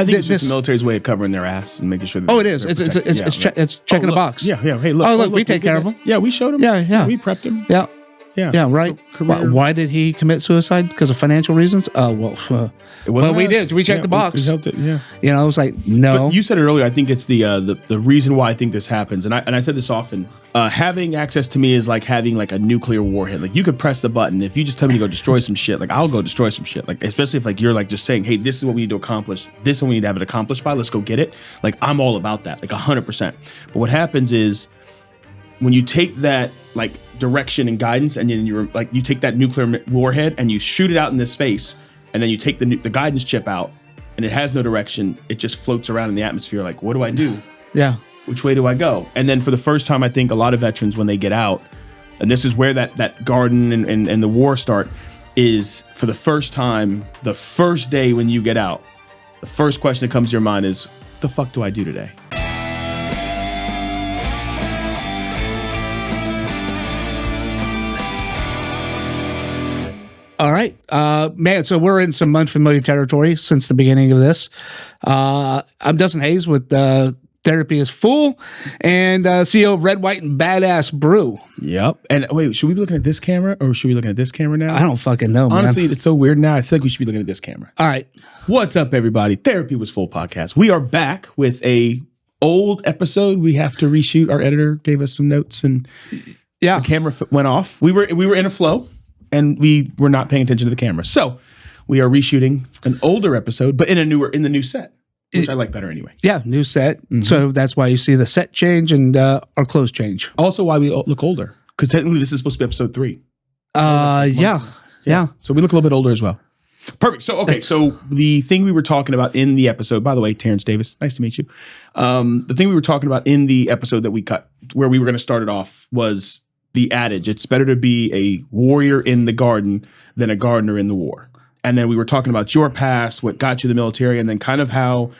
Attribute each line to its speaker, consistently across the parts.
Speaker 1: I think it's just the military's way of covering their ass and making sure that
Speaker 2: it is. It's checking a box.
Speaker 1: Yeah. Hey, look.
Speaker 2: Oh, look, we take care of him.
Speaker 1: Yeah, we showed him.
Speaker 2: Yeah.
Speaker 1: We prepped him.
Speaker 2: Yeah.
Speaker 1: Yeah,
Speaker 2: right. Why did he commit suicide? Because of financial reasons? Well, we did. We checked the box.
Speaker 1: We helped it. Yeah.
Speaker 2: You know, I was like, no.
Speaker 1: But you said it earlier. I think it's the reason why I think this happens, and I said this often. Having access to me is like having like a nuclear warhead. Like you could press the button. If you just tell me to go destroy some shit, like I'll go destroy some shit. Like especially if like you're like just saying, hey, this is what we need to accomplish. This is what we need to have it accomplished by. Let's go get it. Like I'm all about that. Like 100%. But what happens is when you take that like direction and guidance, and then you're like you take that nuclear warhead and you shoot it out in this space, and then you take the guidance chip out, and it has no direction. It just floats around in the atmosphere. Like, what do I do?
Speaker 2: Yeah.
Speaker 1: Which way do I go? And then for the first time, I think a lot of veterans when they get out, and this is where that garden and the war start, is for the first time, the first day when you get out, the first question that comes to your mind is, what the fuck do I do today?
Speaker 2: All right, man. So we're in some unfamiliar territory since the beginning of this. I'm Dustin Hayes with Therapy is Full and CEO of Red White Badass Brew.
Speaker 1: Yep. And wait, should we be looking at this camera or should we be looking at this camera now?
Speaker 2: I don't fucking know,
Speaker 1: Honestly,
Speaker 2: man.
Speaker 1: It's so weird now. I feel like we should be looking at this camera.
Speaker 2: All right.
Speaker 1: What's up, everybody? Therapy was Full podcast. We are back with a old episode. We have to reshoot. Our editor gave us some notes and the camera went off. We were in a flow. And we were not paying attention to the camera. So we are reshooting an older episode, but in the new set, which I like better anyway.
Speaker 2: Yeah, new set. Mm-hmm. So that's why you see the set change and our clothes change.
Speaker 1: Also why we look older. Because technically this is supposed to be episode 3.
Speaker 2: Yeah.
Speaker 1: So we look a little bit older as well. Perfect. So, okay. So the thing we were talking about in the episode, by the way, Terrence Davis, nice to meet you. The thing we were talking about in the episode that we cut, where we were going to start it off, was the adage, it's better to be a warrior in the garden than a gardener in the war. And then we were talking about your past, what got you the military, and then kind of how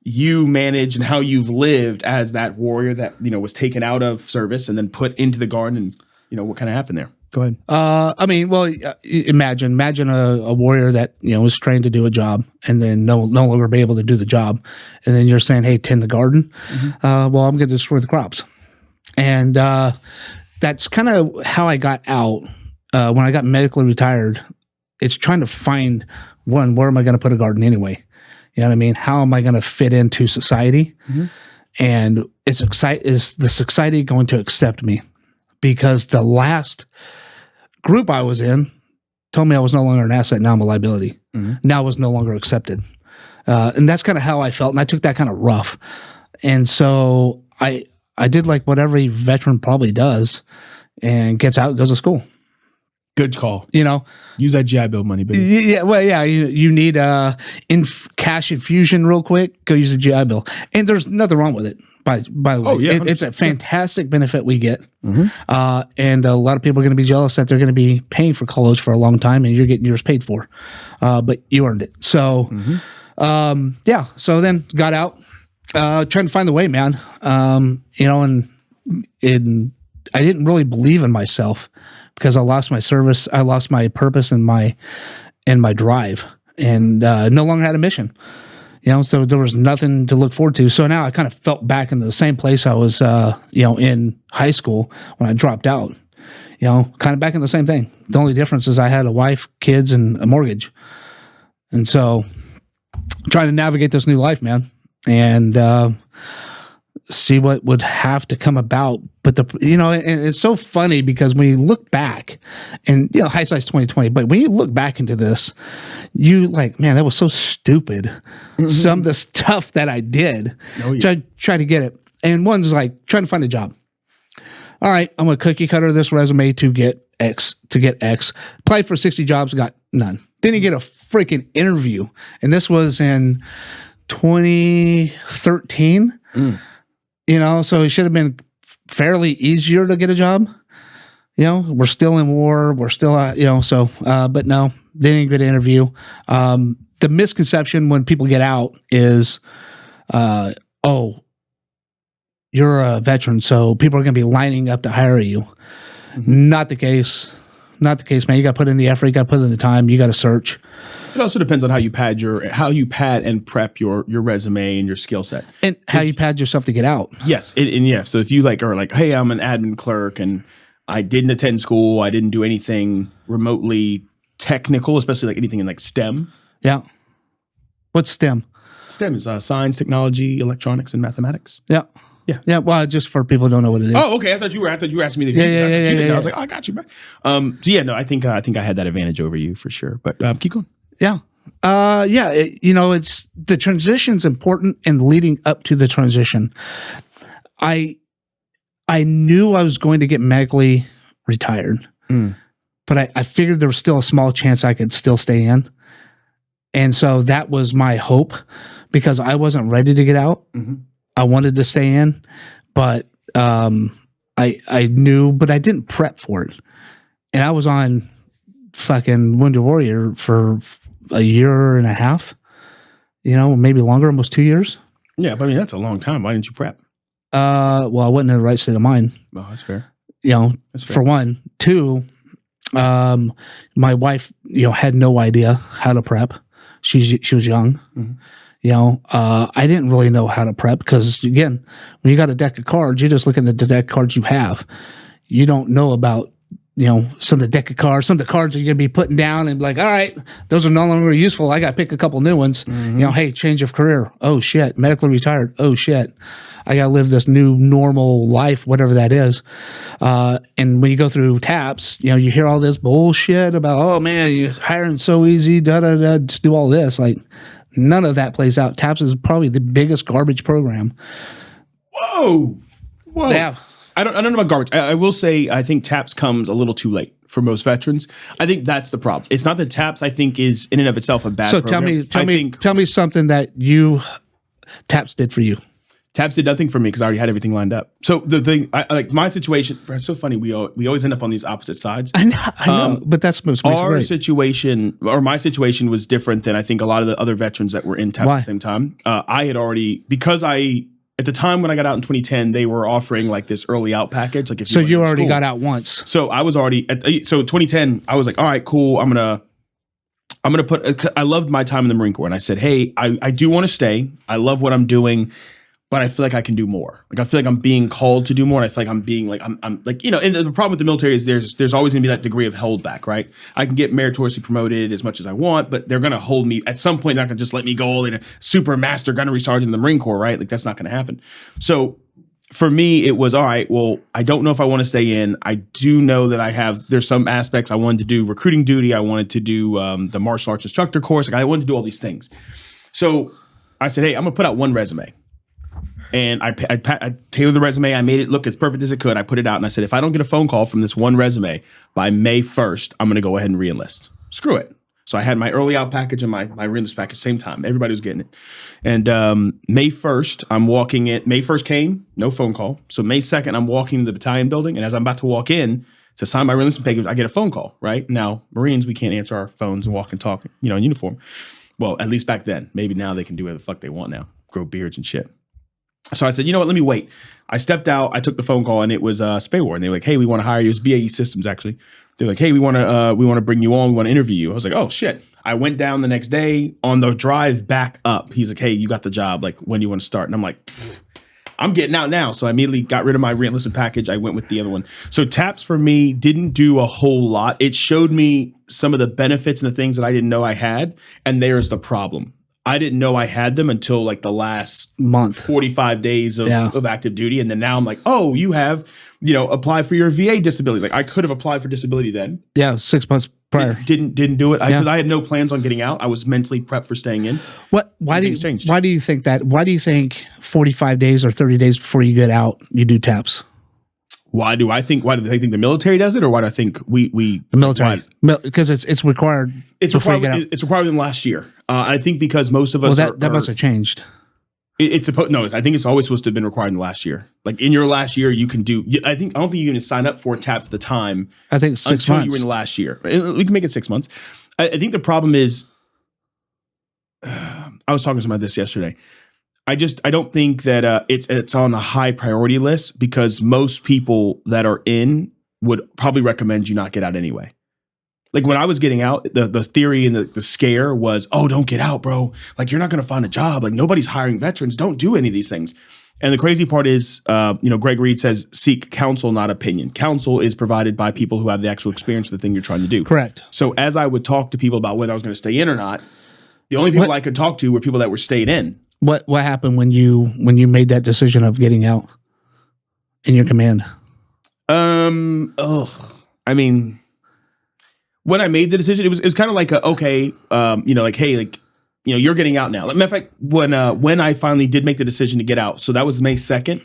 Speaker 1: you managed and how you've lived as that warrior that, you know, was taken out of service and then put into the garden, and, you know, what kind of happened there. Go ahead.
Speaker 2: I mean, well, imagine a warrior that, you know, was trained to do a job and then no longer be able to do the job. And then you're saying, hey, tend the garden. Mm-hmm. Well, I'm going to destroy the crops. And, that's kind of how I got out when I got medically retired. It's trying to find where am I going to put a garden anyway? You know what I mean? How am I going to fit into society? Mm-hmm. And is the society going to accept me? Because the last group I was in told me I was no longer an asset. Now I'm a liability. Mm-hmm. Now I was no longer accepted. And that's kind of how I felt. And I took that kind of rough. And so I did like what every veteran probably does and gets out, goes to school.
Speaker 1: Good call.
Speaker 2: You know,
Speaker 1: use that GI Bill money, baby.
Speaker 2: Yeah. Well, yeah, you need cash infusion real quick. Go use the GI Bill. And there's nothing wrong with it. By the way, it's a fantastic benefit we get. Mm-hmm. And a lot of people are going to be jealous that they're going to be paying for college for a long time and you're getting yours paid for. But you earned it. So, so then got out. Trying to find the way, man. You know, and I didn't really believe in myself because I lost my service, I lost my purpose and my drive, and no longer had a mission. You know, so there was nothing to look forward to. So now I kind of felt back in the same place I was, in high school when I dropped out. You know, kind of back in the same thing. The only difference is I had a wife, kids, and a mortgage, and so trying to navigate this new life, man. And see what would have to come about. But and it's so funny because when you look back, and you know, hindsight's 2020, but when you look back into this, you like, man, that was so stupid. Mm-hmm. Some of the stuff that I did, try to get it. And one's like trying to find a job. All right, I'm gonna cookie cutter this resume to get X. Applied for 60 jobs, got none. Didn't get a freaking interview, and this was in 2013, you know, so it should have been fairly easier to get a job. You know, we're still in war. We're still, but no, they didn't get an interview. The misconception when people get out is, you're a veteran, so people are going to be lining up to hire you. Mm-hmm. Not the case, man. You got to put in the effort. You got to put in the time. You got to search.
Speaker 1: It also depends on how you pad and prep your resume and your skill set,
Speaker 2: and how you pad yourself to get out.
Speaker 1: Yes, and yeah. So if you are like, hey, I'm an admin clerk and I didn't attend school, I didn't do anything remotely technical, especially like anything in like STEM.
Speaker 2: Yeah. What's STEM?
Speaker 1: STEM is science, technology, electronics, and mathematics.
Speaker 2: Yeah. Yeah. Yeah. Well, just for people who don't know what it is.
Speaker 1: Oh, okay. I thought you were asking me. I was like, oh, I got you, man. So yeah, no, I think I had that advantage over you for sure. But keep going.
Speaker 2: Yeah. It's the transition's important and leading up to the transition. I knew I was going to get medically retired, but I figured there was still a small chance I could still stay in. And so that was my hope because I wasn't ready to get out. Mm-hmm. I wanted to stay in, but I knew, but I didn't prep for it. And I was on fucking Wounded Warrior for a year and a half, maybe longer, almost 2 years.
Speaker 1: Yeah, but I mean, that's a long time. Why didn't you prep?
Speaker 2: Well, I wasn't in the right state of mind.
Speaker 1: Oh, that's fair.
Speaker 2: That's fair. For one. Two, my wife, had no idea how to prep. She was young. Mm-hmm. I didn't really know how to prep because, again, when you got a deck of cards, you're just looking at the deck of cards you have. You don't know about, some of the deck of cards, some of the cards that you're going to be putting down and be like, all right, those are no longer useful. I got to pick a couple new ones. Mm-hmm. Hey, change of career. Oh, shit. Medically retired. Oh, shit. I got to live this new normal life, whatever that is. And when you go through TAPS, you hear all this bullshit about, oh, man, you're hiring so easy, just do all this. Like, none of that plays out. TAPS is probably the biggest garbage program.
Speaker 1: Whoa.
Speaker 2: Yeah.
Speaker 1: I don't know about garbage. I will say I think TAPS comes a little too late for most veterans. I think that's the problem. It's not that TAPS, I think, is in and of itself a bad program.
Speaker 2: So tell me something that TAPS did for you.
Speaker 1: TAPS did nothing for me because I already had everything lined up. So the thing, I like my situation. It's so funny. We always end up on these opposite sides.
Speaker 2: I know, but that's what makes
Speaker 1: our situation, or my situation, was different than I think a lot of the other veterans that were in TAPS at the same time. I had already, because at the time when I got out in 2010, they were offering like this early out package. Like if
Speaker 2: you already got out once.
Speaker 1: So I was already so 2010. I was like, all right, cool. I'm gonna put. I loved my time in the Marine Corps, and I said, hey, I do want to stay. I love what I'm doing. But I feel like I can do more. Like I feel like I'm being called to do more. And I feel like I'm being like I'm like, and the problem with the military is there's always gonna be that degree of holdback, right? I can get meritoriously promoted as much as I want, but they're gonna hold me at some point. They're not gonna just let me go in a super master gunnery sergeant in the Marine Corps, right? Like that's not gonna happen. So for me, it was all right. Well, I don't know if I want to stay in. I do know that there's some aspects I wanted to do recruiting duty. I wanted to do the martial arts instructor course. Like I wanted to do all these things. So I said, hey, I'm gonna put out one resume. And I tailored the resume. I made it look as perfect as it could. I put it out and I said, if I don't get a phone call from this one resume by May 1st, I'm going to go ahead and re-enlist. Screw it. So I had my early out package and my re-enlist package same time. Everybody was getting it. And May 1st, I'm walking in. May 1st came, no phone call. So May 2nd, I'm walking to the battalion building. And as I'm about to walk in to sign my re-enlistment package, I get a phone call, right? Now, Marines, we can't answer our phones and walk and talk, in uniform. Well, at least back then. Maybe now they can do whatever the fuck they want now. Grow beards and shit. So I said, you know what, let me wait. I stepped out, I took the phone call, and it was SPAWAR. And they were like, hey, we want to hire you. It was BAE Systems, actually. They're like, hey, we want to bring you on. We want to interview you. I was like, oh, shit. I went down the next day on the drive back up. He's like, hey, you got the job. Like, when do you want to start? And I'm like, I'm getting out now. So I immediately got rid of my re-enlistment package. I went with the other one. So TAPS for me didn't do a whole lot. It showed me some of the benefits and the things that I didn't know I had. And there's the problem. I didn't know I had them until like the last
Speaker 2: month,
Speaker 1: 45 days of active duty. And then now I'm like, oh, you have, apply for your VA disability. Like I could have applied for disability then.
Speaker 2: Yeah, 6 months prior.
Speaker 1: Didn't do it because I had no plans on getting out. I was mentally prepped for staying in.
Speaker 2: Why do you think that? Why do you think 45 days or 30 days before you get out, you do TAPS?
Speaker 1: Why do they think the military does it, or why do I think we the
Speaker 2: military? Because it's required.
Speaker 1: It's required. It's required in the last year. I think because most of us
Speaker 2: that must have changed.
Speaker 1: It's supposed no. I think it's always supposed to have been required in the last year. Like in your last year, you can do. I don't think you can sign up for TAPS at the time.
Speaker 2: I think 6 months
Speaker 1: until you were in the last year. We can make it 6 months. I think the problem is. I was talking to someone about this yesterday. I don't think that it's on a high priority list because most people that are in would probably recommend you not get out anyway. like when I was getting out, the theory and the scare was, oh, don't get out, bro. Like you're not going to find a job. Like nobody's hiring veterans. Don't do any of these things. And the crazy part is, Greg Reed says, seek counsel, not opinion. Counsel is provided by people who have the actual experience of the thing you're trying to do.
Speaker 2: Correct.
Speaker 1: So as I would talk to people about whether I was going to stay in or not, the only people I could talk to were people that were stayed in.
Speaker 2: What happened when you made that decision of getting out in your command?
Speaker 1: I mean, when I made the decision, it was kind of like you're getting out now. Like, matter of fact, when I finally did make the decision to get out, so that was May 2nd.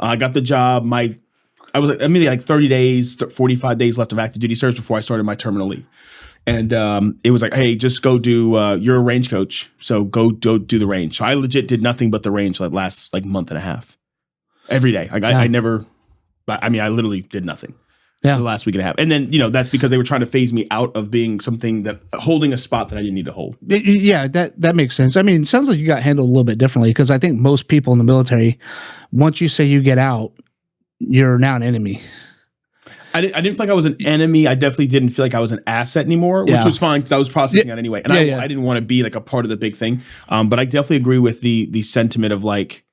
Speaker 1: I got the job. I was maybe like 30 days, 45 days left of active duty service before I started my terminal leave. And it was like, hey, just go do, you're a range coach, so go do the range. So I legit did nothing but the range for the last like month and a half. Every day. Like I literally did nothing. Yeah. The last week and a half. And then, that's because they were trying to phase me out of being something holding a spot that I didn't need to hold.
Speaker 2: Yeah, that makes sense. I mean, it sounds like you got handled a little bit differently because I think most people in the military, once you say you get out, you're now an enemy.
Speaker 1: I didn't feel like I was an enemy. I definitely didn't feel like I was an asset anymore, which was fine because I was processing that anyway. And I didn't want to be like a part of the big thing. But I definitely agree with the sentiment of like,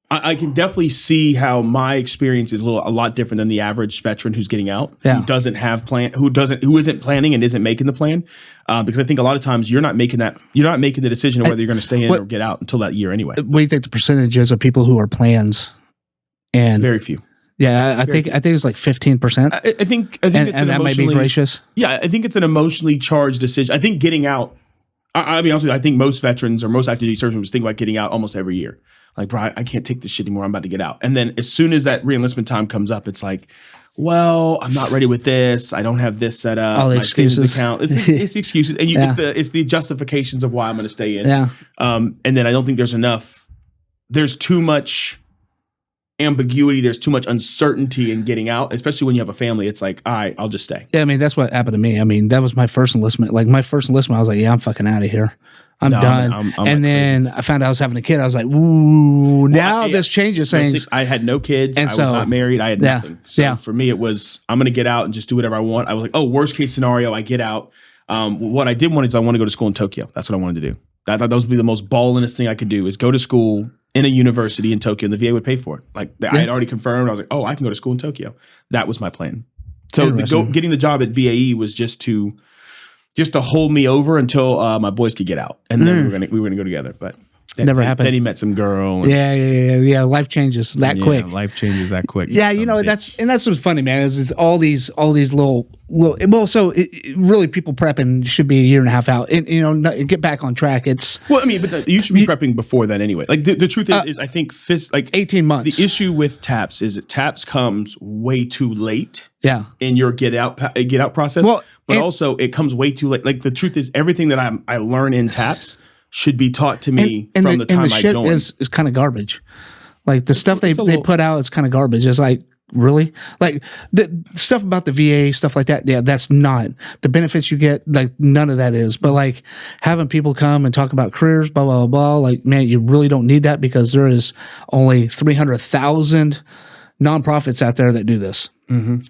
Speaker 1: I can definitely see how my experience is a lot different than the average veteran who's getting out, who doesn't have who isn't planning and isn't making the plan. Because I think a lot of times you're not making the decision of whether you're going to stay in or get out until that year anyway.
Speaker 2: What do you think the percentage is of people who are plans? And
Speaker 1: very few.
Speaker 2: Yeah, I think it's like 15%.
Speaker 1: I think it's
Speaker 2: that might be gracious.
Speaker 1: Yeah, I think it's an emotionally charged decision. I think getting out. I'll be honest with you. I think most veterans or most active duty service members think about getting out almost every year. Like, bro, I can't take this shit anymore. I'm about to get out. And then as soon as that reenlistment time comes up, it's like, well, I'm not ready with this. I don't have this set up.
Speaker 2: All the excuses.
Speaker 1: Account. It's the excuses, and it's the justifications of why I'm going to stay in.
Speaker 2: Yeah.
Speaker 1: And then I don't think there's enough. There's too much ambiguity. There's too much uncertainty in getting out, especially when you have a family. It's like, all right, I'll just stay.
Speaker 2: Yeah, I mean, that's what happened to me. I mean, that was my first enlistment. Like my first enlistment, I was like, yeah, I'm fucking out of here. I'm done. I'm and then crazy. I found out I was having a kid. I was like, ooh, now this changes things.
Speaker 1: I had no kids. And I was not married. I had nothing. So for me, it was, I'm going to get out and just do whatever I want. I was like, oh, worst case scenario, I get out. What I did want is I want to go to school in Tokyo. That's what I wanted to do. I thought that would be the most ballingest thing I could do is go to school in a university in Tokyo and the VA would pay for it. Like I had already confirmed. I was like, oh, I can go to school in Tokyo. That was my plan. So getting the job at BAE was just to hold me over until my boys could get out, and then we were gonna go together. But
Speaker 2: never happened.
Speaker 1: Then he met some girl.
Speaker 2: Yeah. Life changes that quick.
Speaker 1: Life changes that quick.
Speaker 2: Yeah, that's what's funny, man. Is all these little. Well, so really, people prepping should be a year and a half out, and get back on track. It's
Speaker 1: but you should be prepping before that anyway. Like the truth is I think
Speaker 2: 18 months.
Speaker 1: The issue with TAPS is that TAPS comes way too late.
Speaker 2: Yeah.
Speaker 1: In your get out process. Well, but also it comes way too late. Like the truth is everything that I learn in TAPS should be taught to me from the time I joined.
Speaker 2: Is kind of garbage. Like the stuff they put out is kind of garbage. It's like, really? Like the stuff about the VA, stuff like that. Yeah, that's not the benefits you get. Like none of that is. But like having people come and talk about careers, blah, blah, blah, blah. Like, man, you really don't need that because there is only 300,000 nonprofits out there that do this and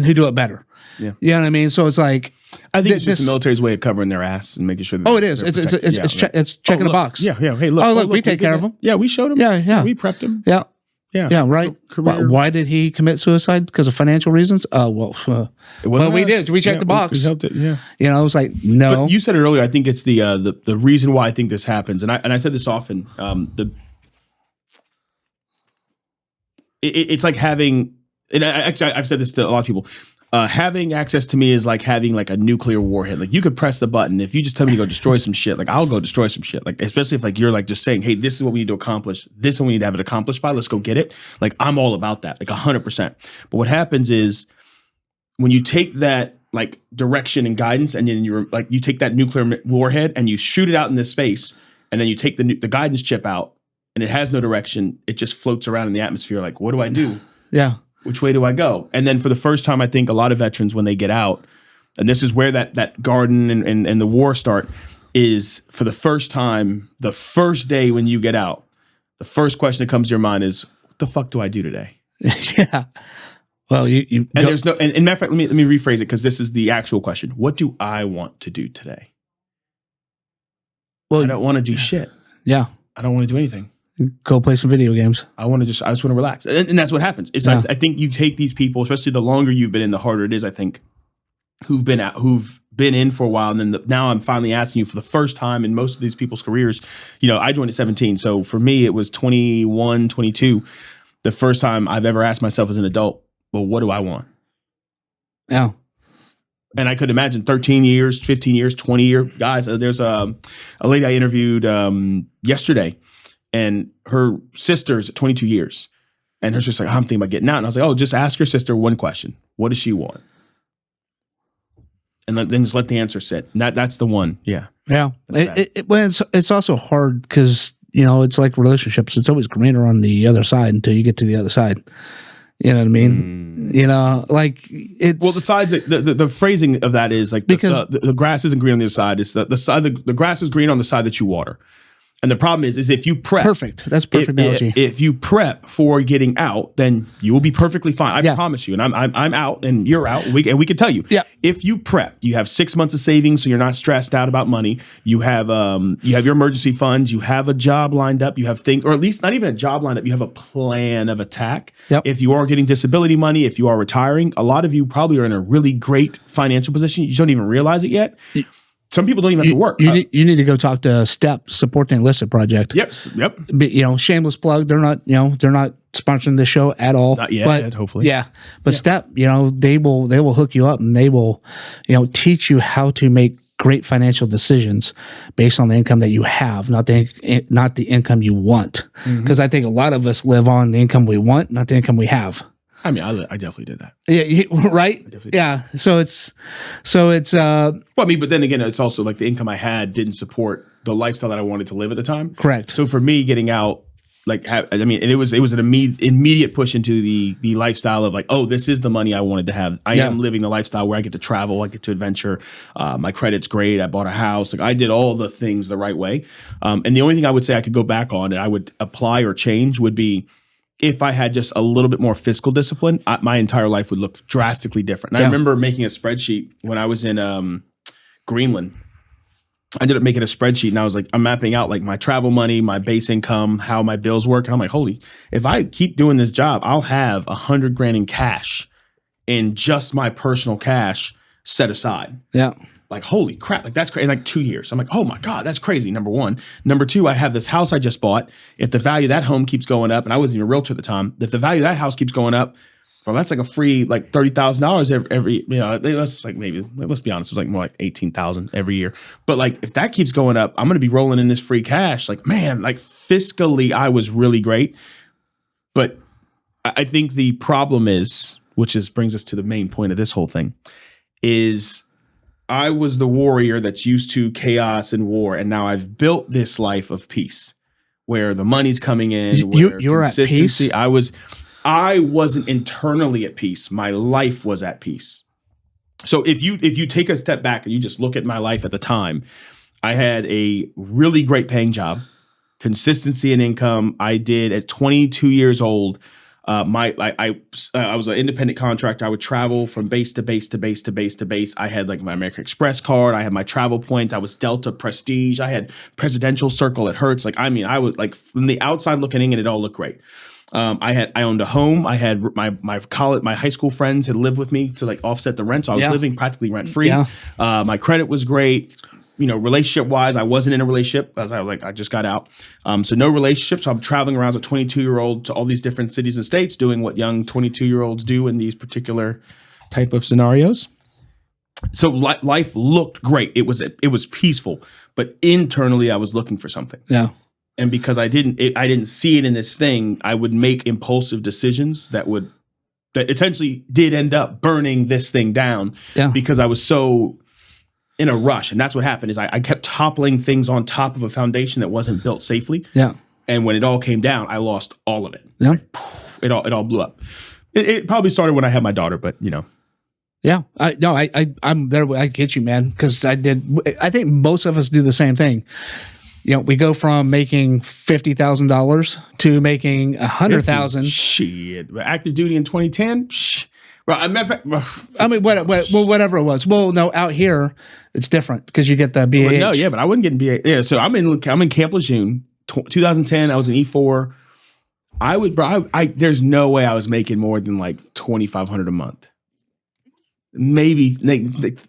Speaker 2: who do it better. Yeah. You know what I mean? So it's like,
Speaker 1: I think it's just the military's way of covering their ass and making sure.
Speaker 2: It is. It's checking a box.
Speaker 1: Yeah. Hey, look.
Speaker 2: We take care of them.
Speaker 1: Yeah, we showed them.
Speaker 2: Yeah.
Speaker 1: We prepped them.
Speaker 2: Yeah.
Speaker 1: Yeah.
Speaker 2: Right. Why did he commit suicide? Because of financial reasons? We did. We checked the box.
Speaker 1: We helped it. Yeah.
Speaker 2: I was like, no.
Speaker 1: But you said it earlier. I think it's the reason why I think this happens, and I said this often. It's like having, and I've said this to a lot of people. Having access to me is like having like a nuclear warhead. Like you could press the button. If you just tell me to go destroy some shit, like I'll go destroy some shit. Like especially if like you're like just saying, hey, this is what we need to accomplish. This is what we need to have it accomplished by. Let's go get it. Like I'm all about that, like 100%. But what happens is when you take that like direction and guidance, and then you take that nuclear warhead and you shoot it out in this space, and then you take the guidance chip out, and it has no direction. It just floats around in the atmosphere. Like, what do I do?
Speaker 2: Yeah.
Speaker 1: Which way do I go? And then for the first time, I think a lot of veterans, when they get out, and this is where that garden and the war start, is for the first time, the first day when you get out, the first question that comes to your mind is, what the fuck do I do today?
Speaker 2: Yeah. Well,
Speaker 1: there's no, and matter of fact, let me rephrase it, because this is the actual question. What do I want to do today? Well, I don't want to do shit.
Speaker 2: Yeah.
Speaker 1: I don't want to do anything.
Speaker 2: Go play some video games.
Speaker 1: I just want to relax. And that's what happens. It's I think you take these people, especially the longer you've been in, the harder it is, I think, who've been in for a while. And then now I'm finally asking you for the first time in most of these people's careers. I joined at 17. So for me, it was 21, 22. The first time I've ever asked myself as an adult, well, what do I want?
Speaker 2: Yeah.
Speaker 1: And I could imagine 13 years, 15 years, 20 years. Guys, there's a lady I interviewed yesterday, and her sister's 22 years. And her sister's like, I'm thinking about getting out. And I was like, just ask your sister one question. What does she want? And then just let the answer sit. And that's the one. Yeah.
Speaker 2: Yeah. It's also hard because, it's like relationships. It's always greener on the other side until you get to the other side. You know what I mean? Like it's...
Speaker 1: Well, the sides, the phrasing of that is like, because the grass isn't green on the other side. It's the grass is green on the side that you water. And the problem is if you prep.
Speaker 2: Perfect. That's perfect analogy.
Speaker 1: If you prep for getting out, then you will be perfectly fine. I promise you. And I'm out and you're out. And we can tell you.
Speaker 2: Yeah.
Speaker 1: If you prep, you have 6 months of savings, so you're not stressed out about money. You have your emergency funds. You have a job lined up. You have things, or at least not even a job lined up. You have a plan of attack.
Speaker 2: Yep.
Speaker 1: If you are getting disability money, if you are retiring, a lot of you probably are in a really great financial position. You don't even realize it yet. Some people don't even have to work.
Speaker 2: You need to go talk to STEP, Support the Enlisted Project.
Speaker 1: Yep.
Speaker 2: But, shameless plug. They're not sponsoring the show at all.
Speaker 1: Not yet, hopefully.
Speaker 2: Yeah, but STEP, they will hook you up and they will, teach you how to make great financial decisions based on the income that you have, not the income you want. Because I think a lot of us live on the income we want, not the income we have.
Speaker 1: I mean, I definitely did that.
Speaker 2: Yeah, right. Yeah. So it's.
Speaker 1: Well, I mean, but then again, it's also like the income I had didn't support the lifestyle that I wanted to live at the time.
Speaker 2: Correct.
Speaker 1: So for me, getting out, and it was an immediate push into the lifestyle of like, this is the money I wanted to have. I am living the lifestyle where I get to travel, I get to adventure. My credit's great. I bought a house. Like I did all the things the right way. And the only thing I would say I could go back on and I would apply or change would be, if I had just a little bit more fiscal discipline, my entire life would look drastically different. And I remember making a spreadsheet when I was in Greenland. I ended up making a spreadsheet and I was like, I'm mapping out like my travel money, my base income, how my bills work. And I'm like, holy, if I keep doing this job, I'll have $100,000 in cash, in just my personal cash set aside.
Speaker 2: Yeah.
Speaker 1: Like, holy crap, like that's crazy. Like 2 years. I'm like, oh my God, that's crazy. Number one. Number two, I have this house I just bought. If the value of that home keeps going up, and I wasn't even a realtor at the time, if the value of that house keeps going up, well, that's like a free like $30,000 every, let's be honest, it was like more like 18,000 every year. But like, if that keeps going up, I'm going to be rolling in this free cash. Like, man, like fiscally, I was really great. But I think the problem is, brings us to the main point of this whole thing, is I was the warrior that's used to chaos and war, and now I've built this life of peace, where the money's coming in.
Speaker 2: You're at peace.
Speaker 1: I wasn't internally at peace. My life was at peace. So if you take a step back and you just look at my life at the time, I had a really great paying job, consistency in income. I did at 22 years old. I was an independent contractor. I would travel from base to base to base to base to base. I had like my American Express card. I had my travel points. I was Delta Prestige. I had Presidential Circle at Hertz. I was like from the outside looking in, and it all looked great. I owned a home. I had my high school friends had lived with me to like offset the rent. So I was living practically rent free. Yeah. My credit was great. Relationship wise, I wasn't in a relationship because I just got out. So no relationship. So I'm traveling around as a 22-year-old to all these different cities and states doing what young 22-year-olds do in these particular type of scenarios. So life looked great. It was peaceful, but internally I was looking for something.
Speaker 2: Yeah.
Speaker 1: And because I didn't see it in this thing, I would make impulsive decisions that essentially did end up burning this thing down. Yeah. Because I was so in a rush. And that's what happened is I kept toppling things on top of a foundation that wasn't built safely. Yeah. And when it all came down, I lost all of it. Yeah. It all blew up. It probably started when I had my daughter, but
Speaker 2: Yeah. I'm there. I get you, man. Cause I think most of us do the same thing. We go from making $50,000 to making $100,000.
Speaker 1: Shit. Active duty in 2010. Right,
Speaker 2: I mean, whatever it was. Well, no, out here it's different because you get the BAH.
Speaker 1: No, yeah, but I wouldn't get in BAH. Yeah, so I'm in Camp Lejeune, 2010. I was in E4. I would, bro. There's no way I was making more than like $2,500 a month. Maybe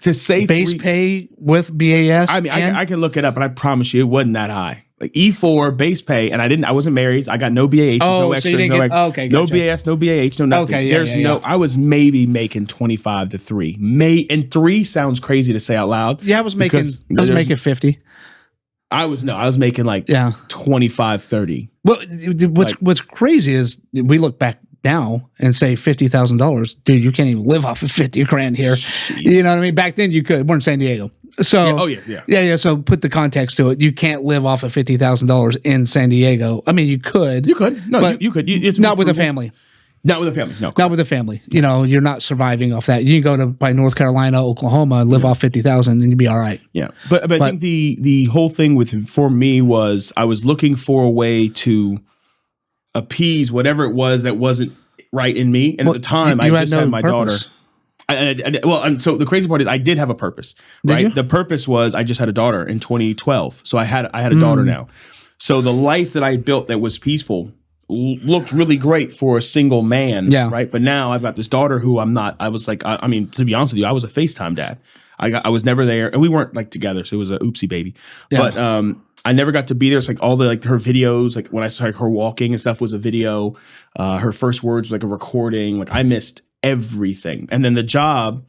Speaker 1: to say
Speaker 2: base pay with BAS.
Speaker 1: I mean, I can look it up, but I promise you, it wasn't that high. Like E4 base pay, and I wasn't married. I got no BAH, no extras,
Speaker 2: okay,
Speaker 1: no
Speaker 2: gotcha.
Speaker 1: BAS, no BAH, no nothing.
Speaker 2: Okay,
Speaker 1: There's no. I was maybe making 25 to 3. And 3 sounds crazy to say out loud.
Speaker 2: Yeah, I was making 50.
Speaker 1: I was making like 25, 30.
Speaker 2: Well, what's crazy is we look back now and say $50,000, dude, you can't even live off of 50 grand here. You know what I mean? Back then you could. We're in San Diego. So yeah. So put the context to it. You can't live off of $50,000 in San Diego. I mean, you could.
Speaker 1: You could. No, you could. It's
Speaker 2: not with a family.
Speaker 1: Not with a family. No.
Speaker 2: Not with a family. You know, you're not surviving off that. You can go to North Carolina, Oklahoma, live off 50,000, and you'd be all right.
Speaker 1: Yeah, but I think the whole thing for me was I was looking for a way to appease whatever it was that wasn't right in me, and at the time I just had my daughter. So the crazy part is I did have a purpose, right? The purpose was I just had a daughter in 2012, so I had a daughter now. So the life that I built that was peaceful looked really great for a single man, right? But now I've got this daughter who I'm not. I was like, I mean, to be honest with you, I was a FaceTime dad. I was never there, and we weren't like together, so it was a oopsie baby. Yeah. But I never got to be there. It's like all the her videos, like when I saw her walking and stuff was a video. Her first words were like a recording. Like I missed everything. And then the job,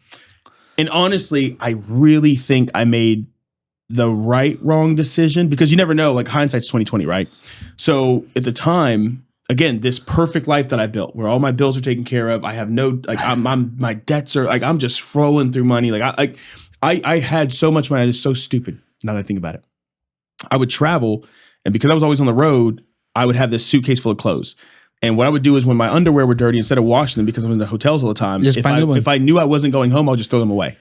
Speaker 1: and honestly, I really think I made the wrong decision, because you never know, like hindsight's 2020, right? So at the time, again, this perfect life that I built where all my bills are taken care of. I have no, like I'm my debts are like, I'm just rolling through money. Like I had so much money. It's so stupid now that I think about it. I would travel, and because I was always on the road, I would have this suitcase full of clothes. And what I would do is when my underwear were dirty, instead of washing them because I'm in the hotels all the time, if I knew I wasn't going home, I'll just throw them away.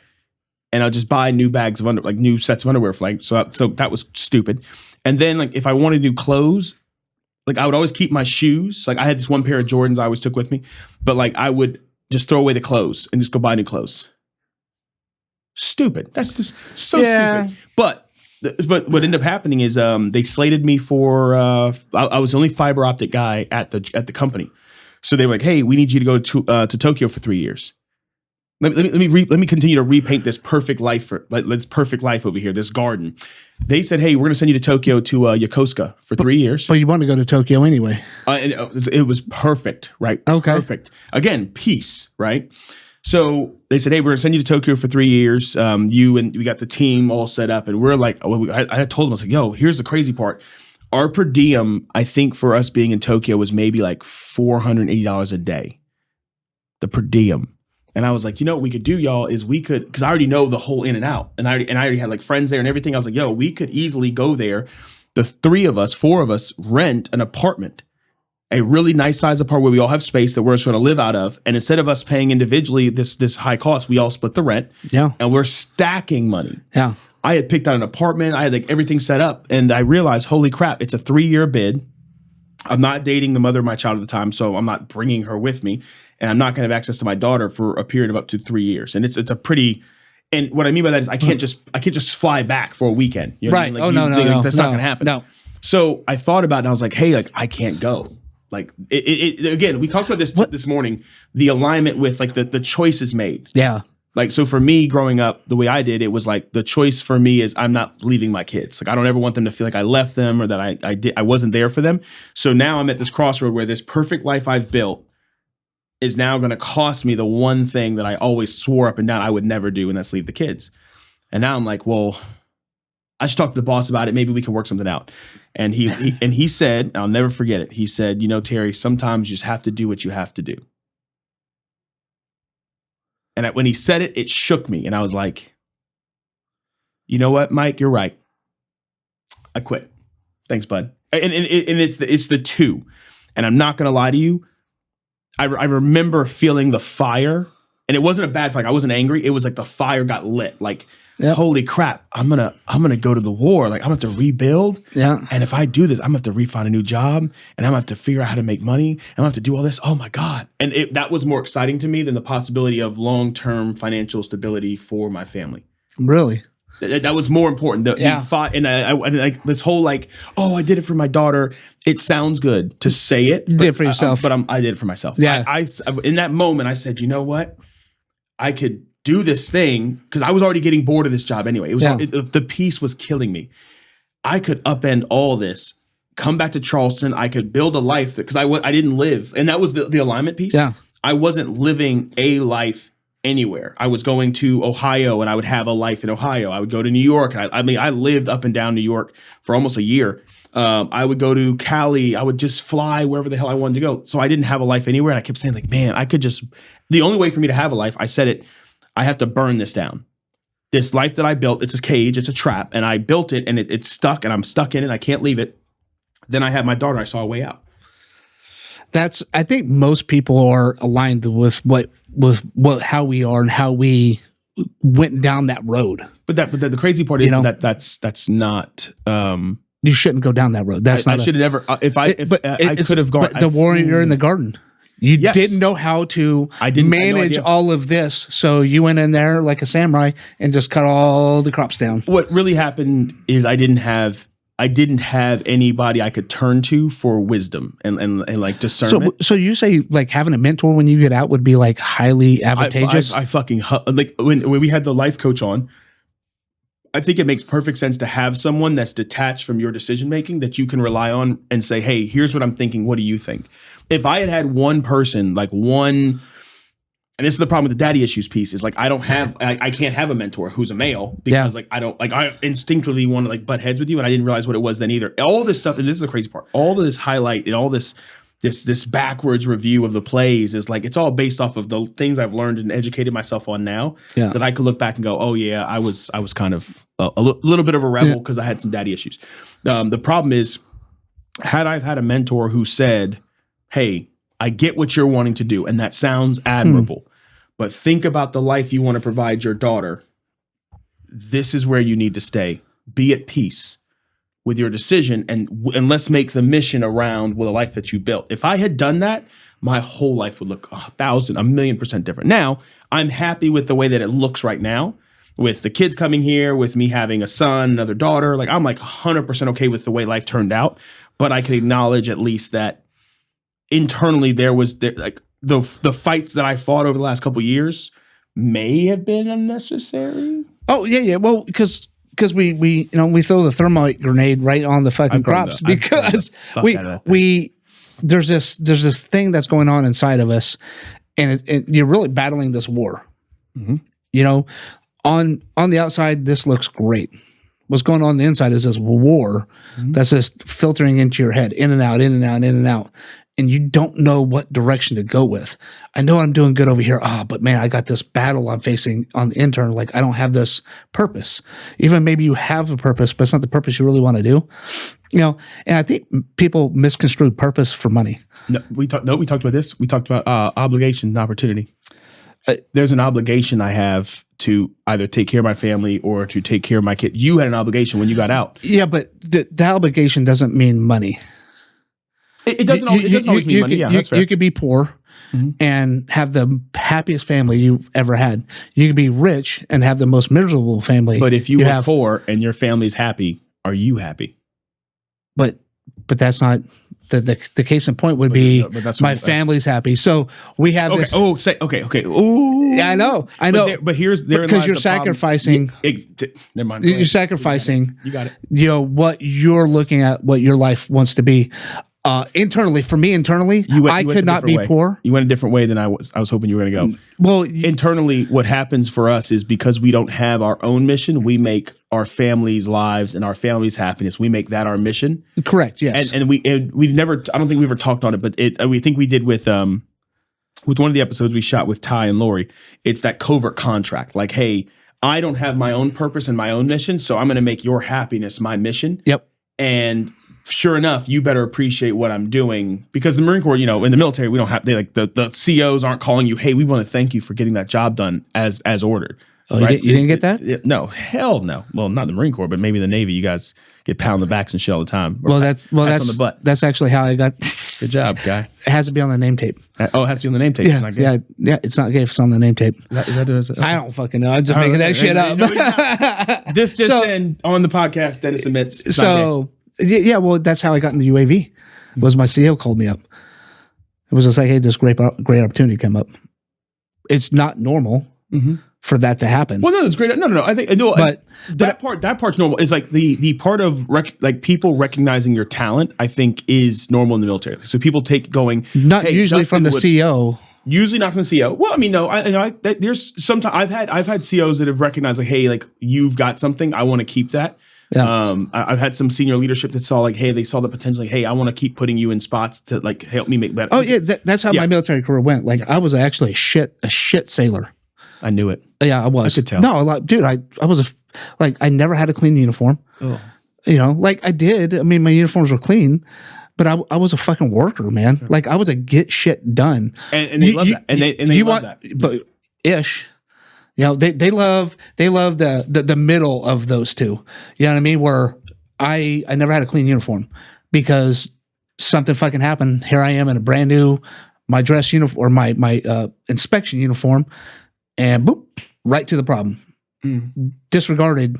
Speaker 1: And I'll just buy new bags of new sets of underwear for so that was stupid. And then like if I wanted new clothes, like I would always keep my shoes. Like I had this one pair of Jordans I always took with me, but like I would just throw away the clothes and just go buy new clothes. Stupid. That's just so stupid. But what ended up happening is they slated me for I was the only fiber optic guy at the company. So they were like, "Hey, we need you to go to Tokyo for 3 years. Let me continue to repaint this perfect life this perfect life over here, this garden." They said, "Hey, we're going to send you to Tokyo to Yokosuka for 3 years."
Speaker 2: But you want to go to Tokyo anyway.
Speaker 1: And it was perfect, right? Okay. Perfect. Again, peace, right? So they said, "Hey, we're going to send you to Tokyo for 3 years. You and we got the team all set up." And we're like, I told them, I was like, "Yo, here's the crazy part. Our per diem, I think for us being in Tokyo was maybe like $480 a day. The per diem." And I was like, you know what we could do, y'all, is we could, because I already know the whole in and out. And I already had like friends there and everything. I was like, yo, we could easily go there. The 4 of us rent an apartment, a really nice size apartment where we all have space that we're just going to live out of. And instead of us paying individually this high cost, we all split the rent. Yeah. And we're stacking money. Yeah. I had picked out an apartment. I had like everything set up. And I realized, holy crap, it's a 3-year bid. I'm not dating the mother of my child at the time, so I'm not bringing her with me. And I'm not going to have access to my daughter for a period of up to 3 years. And it's a pretty, and what I mean by that is I can't just fly back for a weekend. You know right. What I mean? Like, that's not going to happen. No. So I thought about it and I was like, hey, like I can't go. Like it again, we talked about this morning, the alignment with like the choices made. Yeah. Like, so for me growing up, the way I did, it was like the choice for me is I'm not leaving my kids. Like, I don't ever want them to feel like I left them or that I wasn't there for them. So now I'm at this crossroad where this perfect life I've built is now going to cost me the one thing that I always swore up and down I would never do, and that's leave the kids. And now I'm like, well, I should talk to the boss about it. Maybe we can work something out. And he said, I'll never forget it. He said, you know, Terry, sometimes you just have to do what you have to do. And when he said it, it shook me. And I was like, you know what, Mike, you're right. I quit. Thanks, bud. And it's the two. And I'm not going to lie to you. I remember feeling the fire And it wasn't a bad fight. I wasn't angry. It was like the fire got lit. Like, holy crap, I'm gonna go to the war. Like, I'm gonna have to rebuild.
Speaker 2: Yeah.
Speaker 1: And if I do this, I'm gonna have to find a new job, and I'm gonna have to figure out how to make money, and I'm gonna have to do all this. Oh my God. And that was more exciting to me than the possibility of long-term financial stability for my family.
Speaker 2: Really?
Speaker 1: That was more important. The thought, and I like this whole like, oh, I did it for my daughter. It sounds good to say it.
Speaker 2: You did it for yourself.
Speaker 1: But I did it for myself.
Speaker 2: Yeah.
Speaker 1: I in that moment, I said, you know what? I could do this thing because I was already getting bored of this job anyway. It was the piece was killing me. I could upend all this, come back to Charleston. I could build a life because I didn't live, and that was the alignment piece.
Speaker 2: Yeah.
Speaker 1: I wasn't living a life anywhere. I was going to Ohio, and I would have a life in Ohio. I would go to New York. And I lived up and down New York for almost a year. I would go to Cali. I would just fly wherever the hell I wanted to go. So I didn't have a life anywhere. And I kept saying like, man, I could just, the only way for me to have a life, I said it, I have to burn this down. This life that I built, it's a cage, it's a trap. And I built it and it's stuck and I'm stuck in it. I can't leave it. Then I had my daughter. I saw a way out.
Speaker 2: I think most people are aligned with how we are and how we went down that road.
Speaker 1: But the crazy part is that's not.
Speaker 2: You shouldn't go down that road.
Speaker 1: I should have never. I could have gone.
Speaker 2: But the warrior in the garden. You didn't know how to manage all of this, so you went in there like a samurai and just cut all the crops down.
Speaker 1: What really happened is I didn't have anybody I could turn to for wisdom and like discernment.
Speaker 2: So you say like having a mentor when you get out would be like highly advantageous?
Speaker 1: I fucking like when we had the life coach on, I think it makes perfect sense to have someone that's detached from your decision making that you can rely on and say, hey, here's what I'm thinking. What do you think? If I had one person, like one, and this is the problem with the daddy issues piece, is like I can't have a mentor who's a male because I instinctively want to like butt heads with you, and I didn't realize what it was then either. All this stuff, and this is the crazy part, all of this highlight and all this backwards review of the plays is like, it's all based off of the things I've learned and educated myself on now that I could look back and go, oh yeah, I was kind of a little bit of a rebel because I had some daddy issues. The problem is, had I had a mentor who said, hey, I get what you're wanting to do, and that sounds admirable, but think about the life you want to provide your daughter. This is where you need to stay. Be at peace with your decision, and let's make the mission around the life that you built. If I had done that, my whole life would look 1,000,000% different. Now, I'm happy with the way that it looks right now, with the kids coming here, with me having a son, another daughter. Like, I'm like 100% okay with the way life turned out, but I can acknowledge at least that internally there was like the fights that I fought over the last couple of years may have been unnecessary.
Speaker 2: Oh yeah. Well, because we throw the thermite grenade right on the fucking crops because there's this thing that's going on inside of us, and you're really battling this war. Mm-hmm. You know, on the outside this looks great. What's going on the inside is this war that's just filtering into your head, in and out, in and out, in and out. And you don't know what direction to go with. I know I'm doing good over here. But man, I got this battle I'm facing on the internal. Like, I don't have this purpose. Even maybe you have a purpose, but it's not the purpose you really want to do. You know, and I think people misconstrue purpose for money.
Speaker 1: No, we talked about this. We talked about obligation and opportunity. There's an obligation I have to either take care of my family or to take care of my kid. You had an obligation when you got out.
Speaker 2: Yeah, but the obligation doesn't mean money.
Speaker 1: It doesn't always mean money. Yeah, that's fair.
Speaker 2: You could be poor and have the happiest family you've ever had. You could be rich and have the most miserable family.
Speaker 1: But if you were poor and your family's happy, are you happy?
Speaker 2: But that's not the case in point would be my family's happy. So we have this.
Speaker 1: Oh, okay. Ooh.
Speaker 2: Yeah, I know.
Speaker 1: But here's
Speaker 2: because you're sacrificing.
Speaker 1: Never mind.
Speaker 2: You're sacrificing.
Speaker 1: You got it.
Speaker 2: You know what you're looking at, what your life wants to be. Internally, for me, I could not be poor.
Speaker 1: You went a different way than I was hoping you were going to go.
Speaker 2: Well,
Speaker 1: internally, what happens for us is because we don't have our own mission, we make our family's lives and our family's happiness. We make that our mission.
Speaker 2: Correct. Yes.
Speaker 1: And we never. I don't think we ever talked on it, but we think we did with one of the episodes we shot with Ty and Lori. It's that covert contract. Like, hey, I don't have my own purpose and my own mission, so I'm going to make your happiness my mission.
Speaker 2: Yep.
Speaker 1: And sure enough, you better appreciate what I'm doing, because the Marine Corps, you know, in the military, we don't have, they like the COs aren't calling you, hey, we want to thank you for getting that job done as ordered.
Speaker 2: Oh, right? you didn't get that?
Speaker 1: No, hell no. Well, not the Marine Corps, but maybe the Navy. You guys get pound on the backs and shit all the time.
Speaker 2: That's on the butt. That's actually how I got.
Speaker 1: Good job, guy.
Speaker 2: It has to be on the name tape.
Speaker 1: It has to be on the name tape.
Speaker 2: Yeah, it's not gay if it's on the name tape. I don't fucking know. I'm just making that shit up.
Speaker 1: This in on the podcast, Dennis admits.
Speaker 2: So yeah, well, that's how I got in the UAV. Was my CO called me up. It was just like, hey, this great opportunity came up. It's not normal. Mm-hmm. For that to happen.
Speaker 1: Well, no, it's great. No. I think but that part's normal. Is like the part of like people recognizing your talent. I think is normal in the military. So people going
Speaker 2: not hey, usually Dustin from the CO.
Speaker 1: Usually not from the CO. Well, I mean, no. There's sometimes I've had COs that have recognized like, hey, like you've got something. I want to keep that. Yeah. I've had some senior leadership that saw like, hey, they saw the potential. Like, hey, I want to keep putting you in spots to like help me make better.
Speaker 2: Oh yeah, that's how my military career went. Like I was actually a shit sailor.
Speaker 1: I knew it.
Speaker 2: Yeah, I was.
Speaker 1: I could tell.
Speaker 2: No, like, dude, I was I never had a clean uniform. Oh. You know, like I did. I mean, my uniforms were clean, but I was a fucking worker, man. Sure. Like I was a get shit done.
Speaker 1: And they love that. And they love that.
Speaker 2: But ish. You know, they love the middle of those two. You know what I mean? Where I never had a clean uniform because something fucking happened. Here I am in a brand new my dress uniform or my inspection uniform. And boop, right to the problem. Disregarded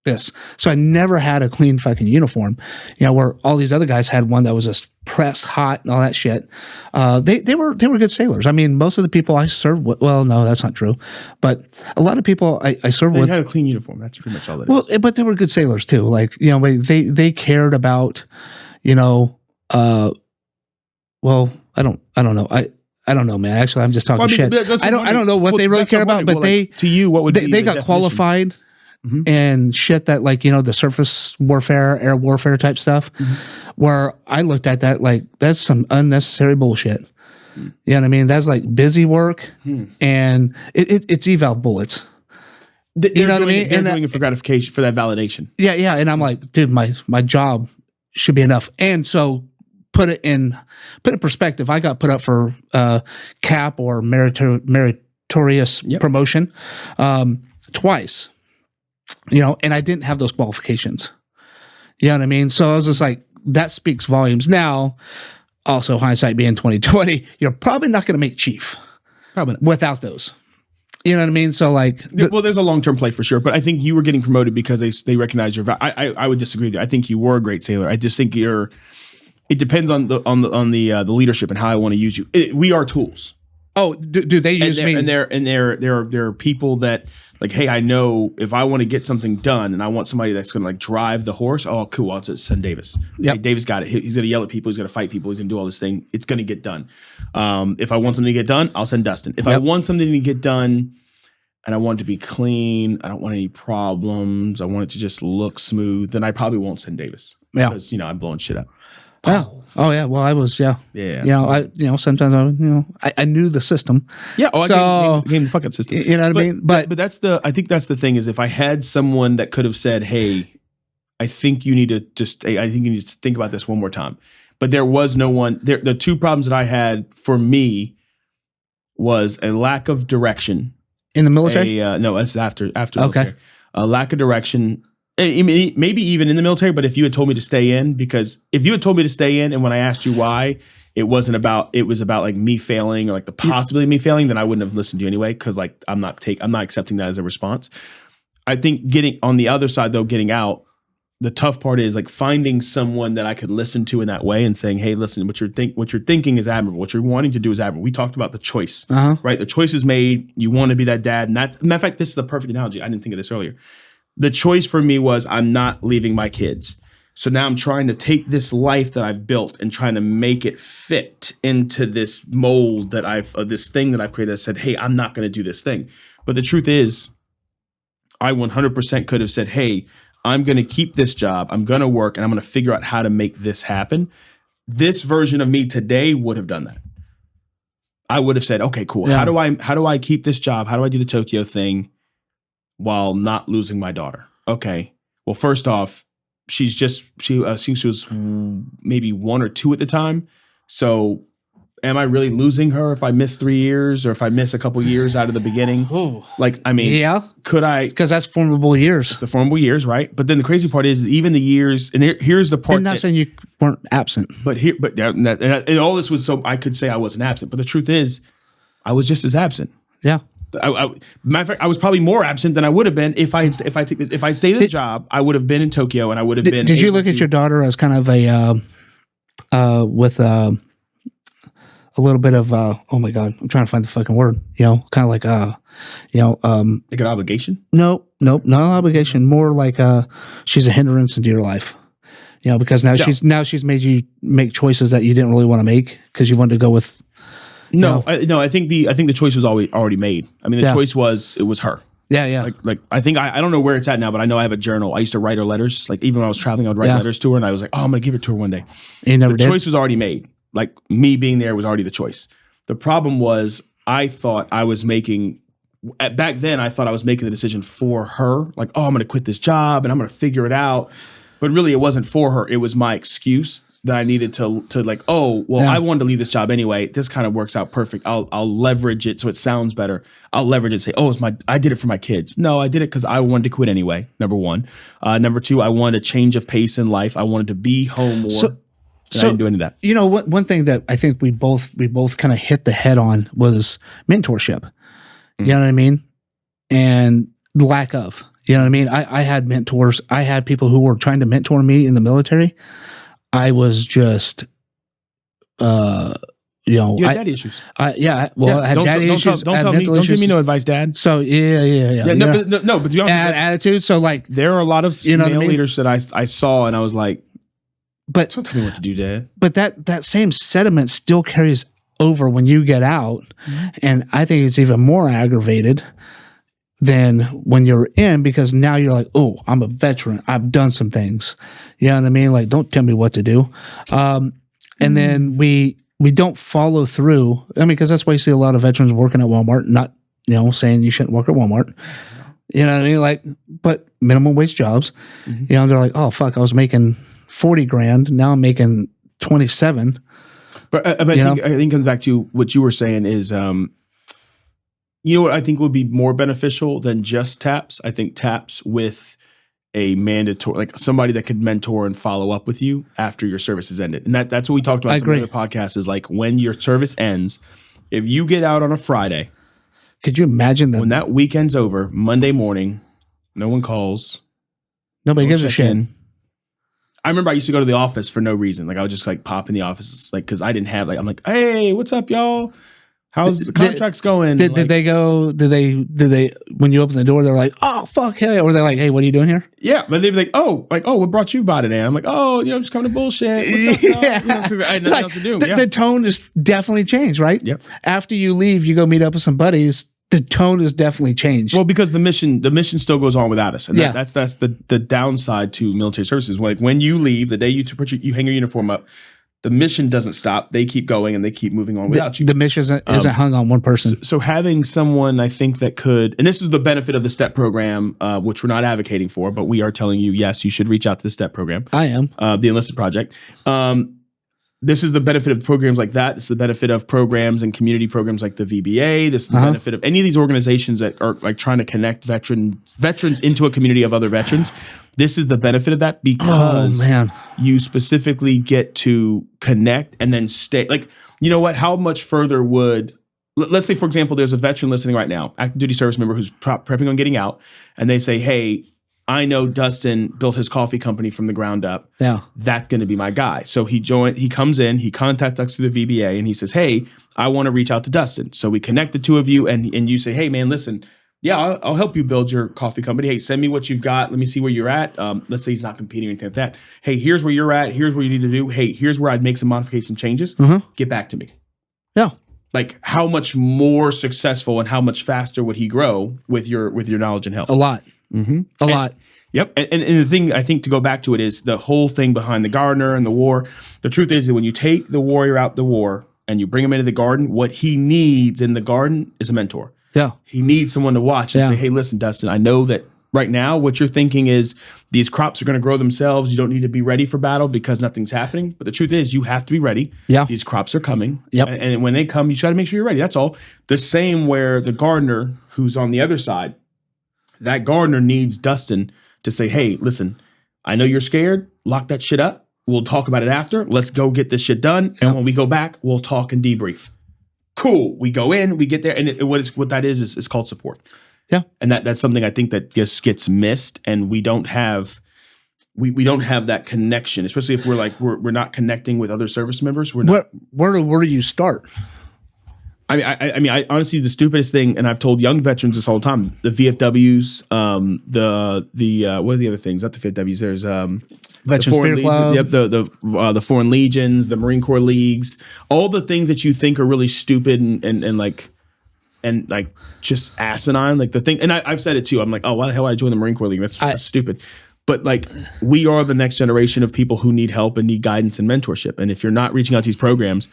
Speaker 2: this. So I never had a clean fucking uniform. You know, where all these other guys had one that was just pressed hot and all that shit. They were good sailors. I mean, most of the people I served with, well, no, that's not true. But a lot of people I served with
Speaker 1: had a clean uniform. That's pretty much all it is.
Speaker 2: Well, but they were good sailors too. Like, you know, they cared about, you know, well, I don't know. I don't know, man. Actually, I'm just talking shit. I don't know what they really care about, but
Speaker 1: to you, what would
Speaker 2: they got qualified and shit that like, you know, the surface warfare, air warfare type stuff, where I looked at that like that's some unnecessary bullshit. You know what I mean? That's like busy work and it's eval bullets.
Speaker 1: You know what I mean? They're doing it for gratification, for that validation.
Speaker 2: Yeah. And I'm like, dude, my job should be enough. And so put it in perspective. I got put up for CAP or meritorious promotion twice, you know, and I didn't have those qualifications. You know what I mean? So I was just like, that speaks volumes. Now, also hindsight being 2020, you're probably not going to make chief, probably without those. You know what I mean? So like,
Speaker 1: well, there's a long-term play for sure, but I think you were getting promoted because they recognize your value. I would disagree with you. I think you were a great sailor. I just think it depends on the leadership and how I want to use you. We are tools.
Speaker 2: Oh, do they use me?
Speaker 1: And there are people that like, hey, I know if I want to get something done and I want somebody that's going to like drive the horse. Oh, cool. I'll just send Davis. Yeah, hey, Davis got it. He's going to yell at people. He's going to fight people. He's going to do all this thing. It's going to get done. If I want something to get done, I'll send Dustin. If I want something to get done and I want it to be clean, I don't want any problems, I want it to just look smooth, then I probably won't send Davis. Yeah, because I'm blowing shit up.
Speaker 2: Oh yeah. Well, I was yeah. You know, sometimes I knew the system.
Speaker 1: Yeah. Oh, so, I came the fucking system.
Speaker 2: You know what I mean?
Speaker 1: But I think that's the thing is if I had someone that could have said, hey, I think you need to think about this one more time. But there was no one. The two problems that I had for me was a lack of direction
Speaker 2: in the military.
Speaker 1: No, that's after military. A lack of direction. Maybe even in the military, but if you had told me to stay in, because if you had told me to stay in and when I asked you why, it was about like me failing or like the possibility of me failing, then I wouldn't have listened to you anyway, because like I'm not accepting that as a response. I think getting on the other side though, getting out, the tough part is like finding someone that I could listen to in that way and saying, hey, listen, what you're thinking is admirable. What you're wanting to do is admirable. We talked about the choice, right? The choice is made. You want to be that dad. And that, matter of fact, this is the perfect analogy. I didn't think of this earlier. The choice for me was I'm not leaving my kids. So now I'm trying to take this life that I've built and trying to make it fit into this mold that this thing that I've created that said, hey, I'm not going to do this thing. But the truth is, I 100% could have said, hey, I'm going to keep this job. I'm going to work and I'm going to figure out how to make this happen. This version of me today would have done that. I would have said, okay, cool. Yeah. How do I keep this job? How do I do the Tokyo thing while not losing my daughter? Okay. Well, first off, she I think she was maybe 1 or 2 at the time. So am I really losing her if I miss 3 years or if I miss a couple years out of the beginning?
Speaker 2: Ooh.
Speaker 1: Like, I mean,
Speaker 2: yeah,
Speaker 1: could I?
Speaker 2: Because that's formidable years.
Speaker 1: It's the formidable years, right? But then the crazy part is even the years, and here's the part.
Speaker 2: And not saying you weren't absent,
Speaker 1: and all this was so I could say I wasn't absent. But the truth is, I was just as absent.
Speaker 2: Yeah.
Speaker 1: Matter of fact, I was probably more absent than I would have been if I stayed at the job. I would have been in Tokyo, and I would have been.
Speaker 2: Did you look at your daughter as kind of a with a little bit of oh my god, I'm trying to find the fucking word. You know, kind of like
Speaker 1: like an obligation?
Speaker 2: Nope, not an obligation. More like she's a hindrance into your life. You know, because now she's made you make choices that you didn't really want to make because you wanted to go with.
Speaker 1: No, I think the choice was already made. I mean, the choice was her.
Speaker 2: Yeah.
Speaker 1: Like I think I don't know where it's at now, but I know I have a journal. I used to write her letters. Like even when I was traveling, I would write letters to her, and I was like, oh, I'm gonna give it to her one day.
Speaker 2: You never did.
Speaker 1: The choice was already made. Like me being there was already the choice. The problem was I thought I was making. Back then, I thought I was making the decision for her. Like, oh, I'm gonna quit this job and I'm gonna figure it out. But really, it wasn't for her. It was my excuse that I needed to like, oh, well, I wanted to leave this job anyway. This kind of works out perfect. I'll leverage it so it sounds better. I'll leverage it and say, oh, I did it for my kids. No, I did it because I wanted to quit anyway, number one. Number two, I wanted a change of pace in life. I wanted to be home more. So I didn't do any of that.
Speaker 2: You know, one thing that I think we both kind of hit the head on was mentorship. Mm-hmm. You know what I mean? And lack of. You know what I mean? I had mentors. I had people who were trying to mentor me in the military. I was just,
Speaker 1: you had daddy issues.
Speaker 2: I had daddy issues.
Speaker 1: Don't give me no advice, Dad.
Speaker 2: So yeah.
Speaker 1: No, but to be honest,
Speaker 2: attitude. So like,
Speaker 1: there are a lot of male leaders that I saw, and I was like,
Speaker 2: but
Speaker 1: don't tell me what to do, Dad.
Speaker 2: But that same sentiment still carries over when you get out, and I think it's even more aggravated than when you're in, because now you're like, oh, I'm a veteran. I've done some things. You know what I mean? Like, don't tell me what to do. And then we don't follow through. I mean, because that's why you see a lot of veterans working at Walmart, not, saying you shouldn't work at Walmart. You know what I mean? Like, but minimum wage jobs, they're like, oh, fuck, I was making 40 grand. Now I'm making 27.
Speaker 1: But I think it comes back to what you were saying is, you know what I think would be more beneficial than just TAPS? I think TAPS with a mandatory, like somebody that could mentor and follow up with you after your service is ended. And that's what we talked about in the other podcast is like when your service ends, if you get out on a Friday.
Speaker 2: Could you imagine that?
Speaker 1: When that weekend's over, Monday morning, no one calls.
Speaker 2: Nobody gives a shit.
Speaker 1: I remember I used to go to the office for no reason. Like I would just like pop in the office, like, cause I didn't have I'm like, hey, what's up, y'all? How's the contracts going?
Speaker 2: Did they when you open the door, they're like, oh, fuck, hey, or they're like, hey, what are you doing here?
Speaker 1: Yeah, but they'd be like, oh, what brought you by today? I'm like, oh, just coming to bullshit. What's up, y'all? I had nothing else to do.
Speaker 2: The tone just definitely changed, right?
Speaker 1: Yep.
Speaker 2: After you leave, you go meet up with some buddies. The tone has definitely changed.
Speaker 1: Well, because the mission still goes on without us, and that's the downside to military services. Like when you leave, the day you hang your uniform up, the mission doesn't stop. They keep going and they keep moving on without you.
Speaker 2: The mission isn't hung on one person.
Speaker 1: So having someone, I think, that could, and this is the benefit of the STEP program, which we're not advocating for, but we are telling you, yes, you should reach out to the STEP program.
Speaker 2: I am.
Speaker 1: The Enlisted Project. This is the benefit of programs like that. This is the benefit of programs and community programs like the VBA. This is the benefit of any of these organizations that are like trying to connect veterans into a community of other veterans. This is the benefit of that because you specifically get to connect and then stay. Like, you know what? How much further would, let's say, for example, there's a veteran listening right now, active duty service member who's prepping on getting out, and they say, hey, I know Dustin built his coffee company from the ground up. Yeah. That's going to be my guy. So he comes in, he contacts us through the VBA, and he says, hey, I want to reach out to Dustin. So we connect the two of you, and you say, hey, man, listen, yeah, I'll help you build your coffee company. Hey, send me what you've got. Let me see where you're at. Let's say he's not competing or anything like that. Hey, here's where you're at. Here's what you need to do. Hey, here's where I'd make some modifications, changes. Get back to me. Yeah. Like how much more successful and how much faster would he grow with your knowledge and help?
Speaker 2: A lot. A lot.
Speaker 1: Yep. And the thing, I think, to go back to it is the whole thing behind the gardener and the war. The truth is that when you take the warrior out the war and you bring him into the garden, what he needs in the garden is a mentor. Yeah. He needs someone to watch and say, hey, listen, Dustin, I know that Right now, what you're thinking is these crops are going to grow themselves. You don't need to be ready for battle because nothing's happening. But the truth is, you have to be ready.
Speaker 2: Yeah.
Speaker 1: These crops are coming.
Speaker 2: Yep.
Speaker 1: And when they come, you try to make sure you're ready. That's all. The same where the gardener who's on the other side, that gardener needs Dustin to say, hey, listen, I know you're scared. Lock that shit up. We'll talk about it after. Let's go get this shit done. Yep. And when we go back, we'll talk and debrief. Cool. We go in, we get there. And what that is it's called support.
Speaker 2: Yeah.
Speaker 1: And that's something I think that just gets missed, and we don't have that connection, especially if we're not connecting with other service members. We're not.
Speaker 2: Where do you start?
Speaker 1: I mean, honestly, the stupidest thing, and I've told young veterans this all the time, the VFWs, what are the other things? Not the VFWs. There's
Speaker 2: Veterans Beer Club.
Speaker 1: Yep, the Foreign Legions, the Marine Corps leagues, all the things that you think are really stupid and just asinine, like the thing. And I've said it too. I'm like, oh, why the hell would I join the Marine Corps league? That's stupid. But like, we are the next generation of people who need help and need guidance and mentorship. And if you're not reaching out to these programs,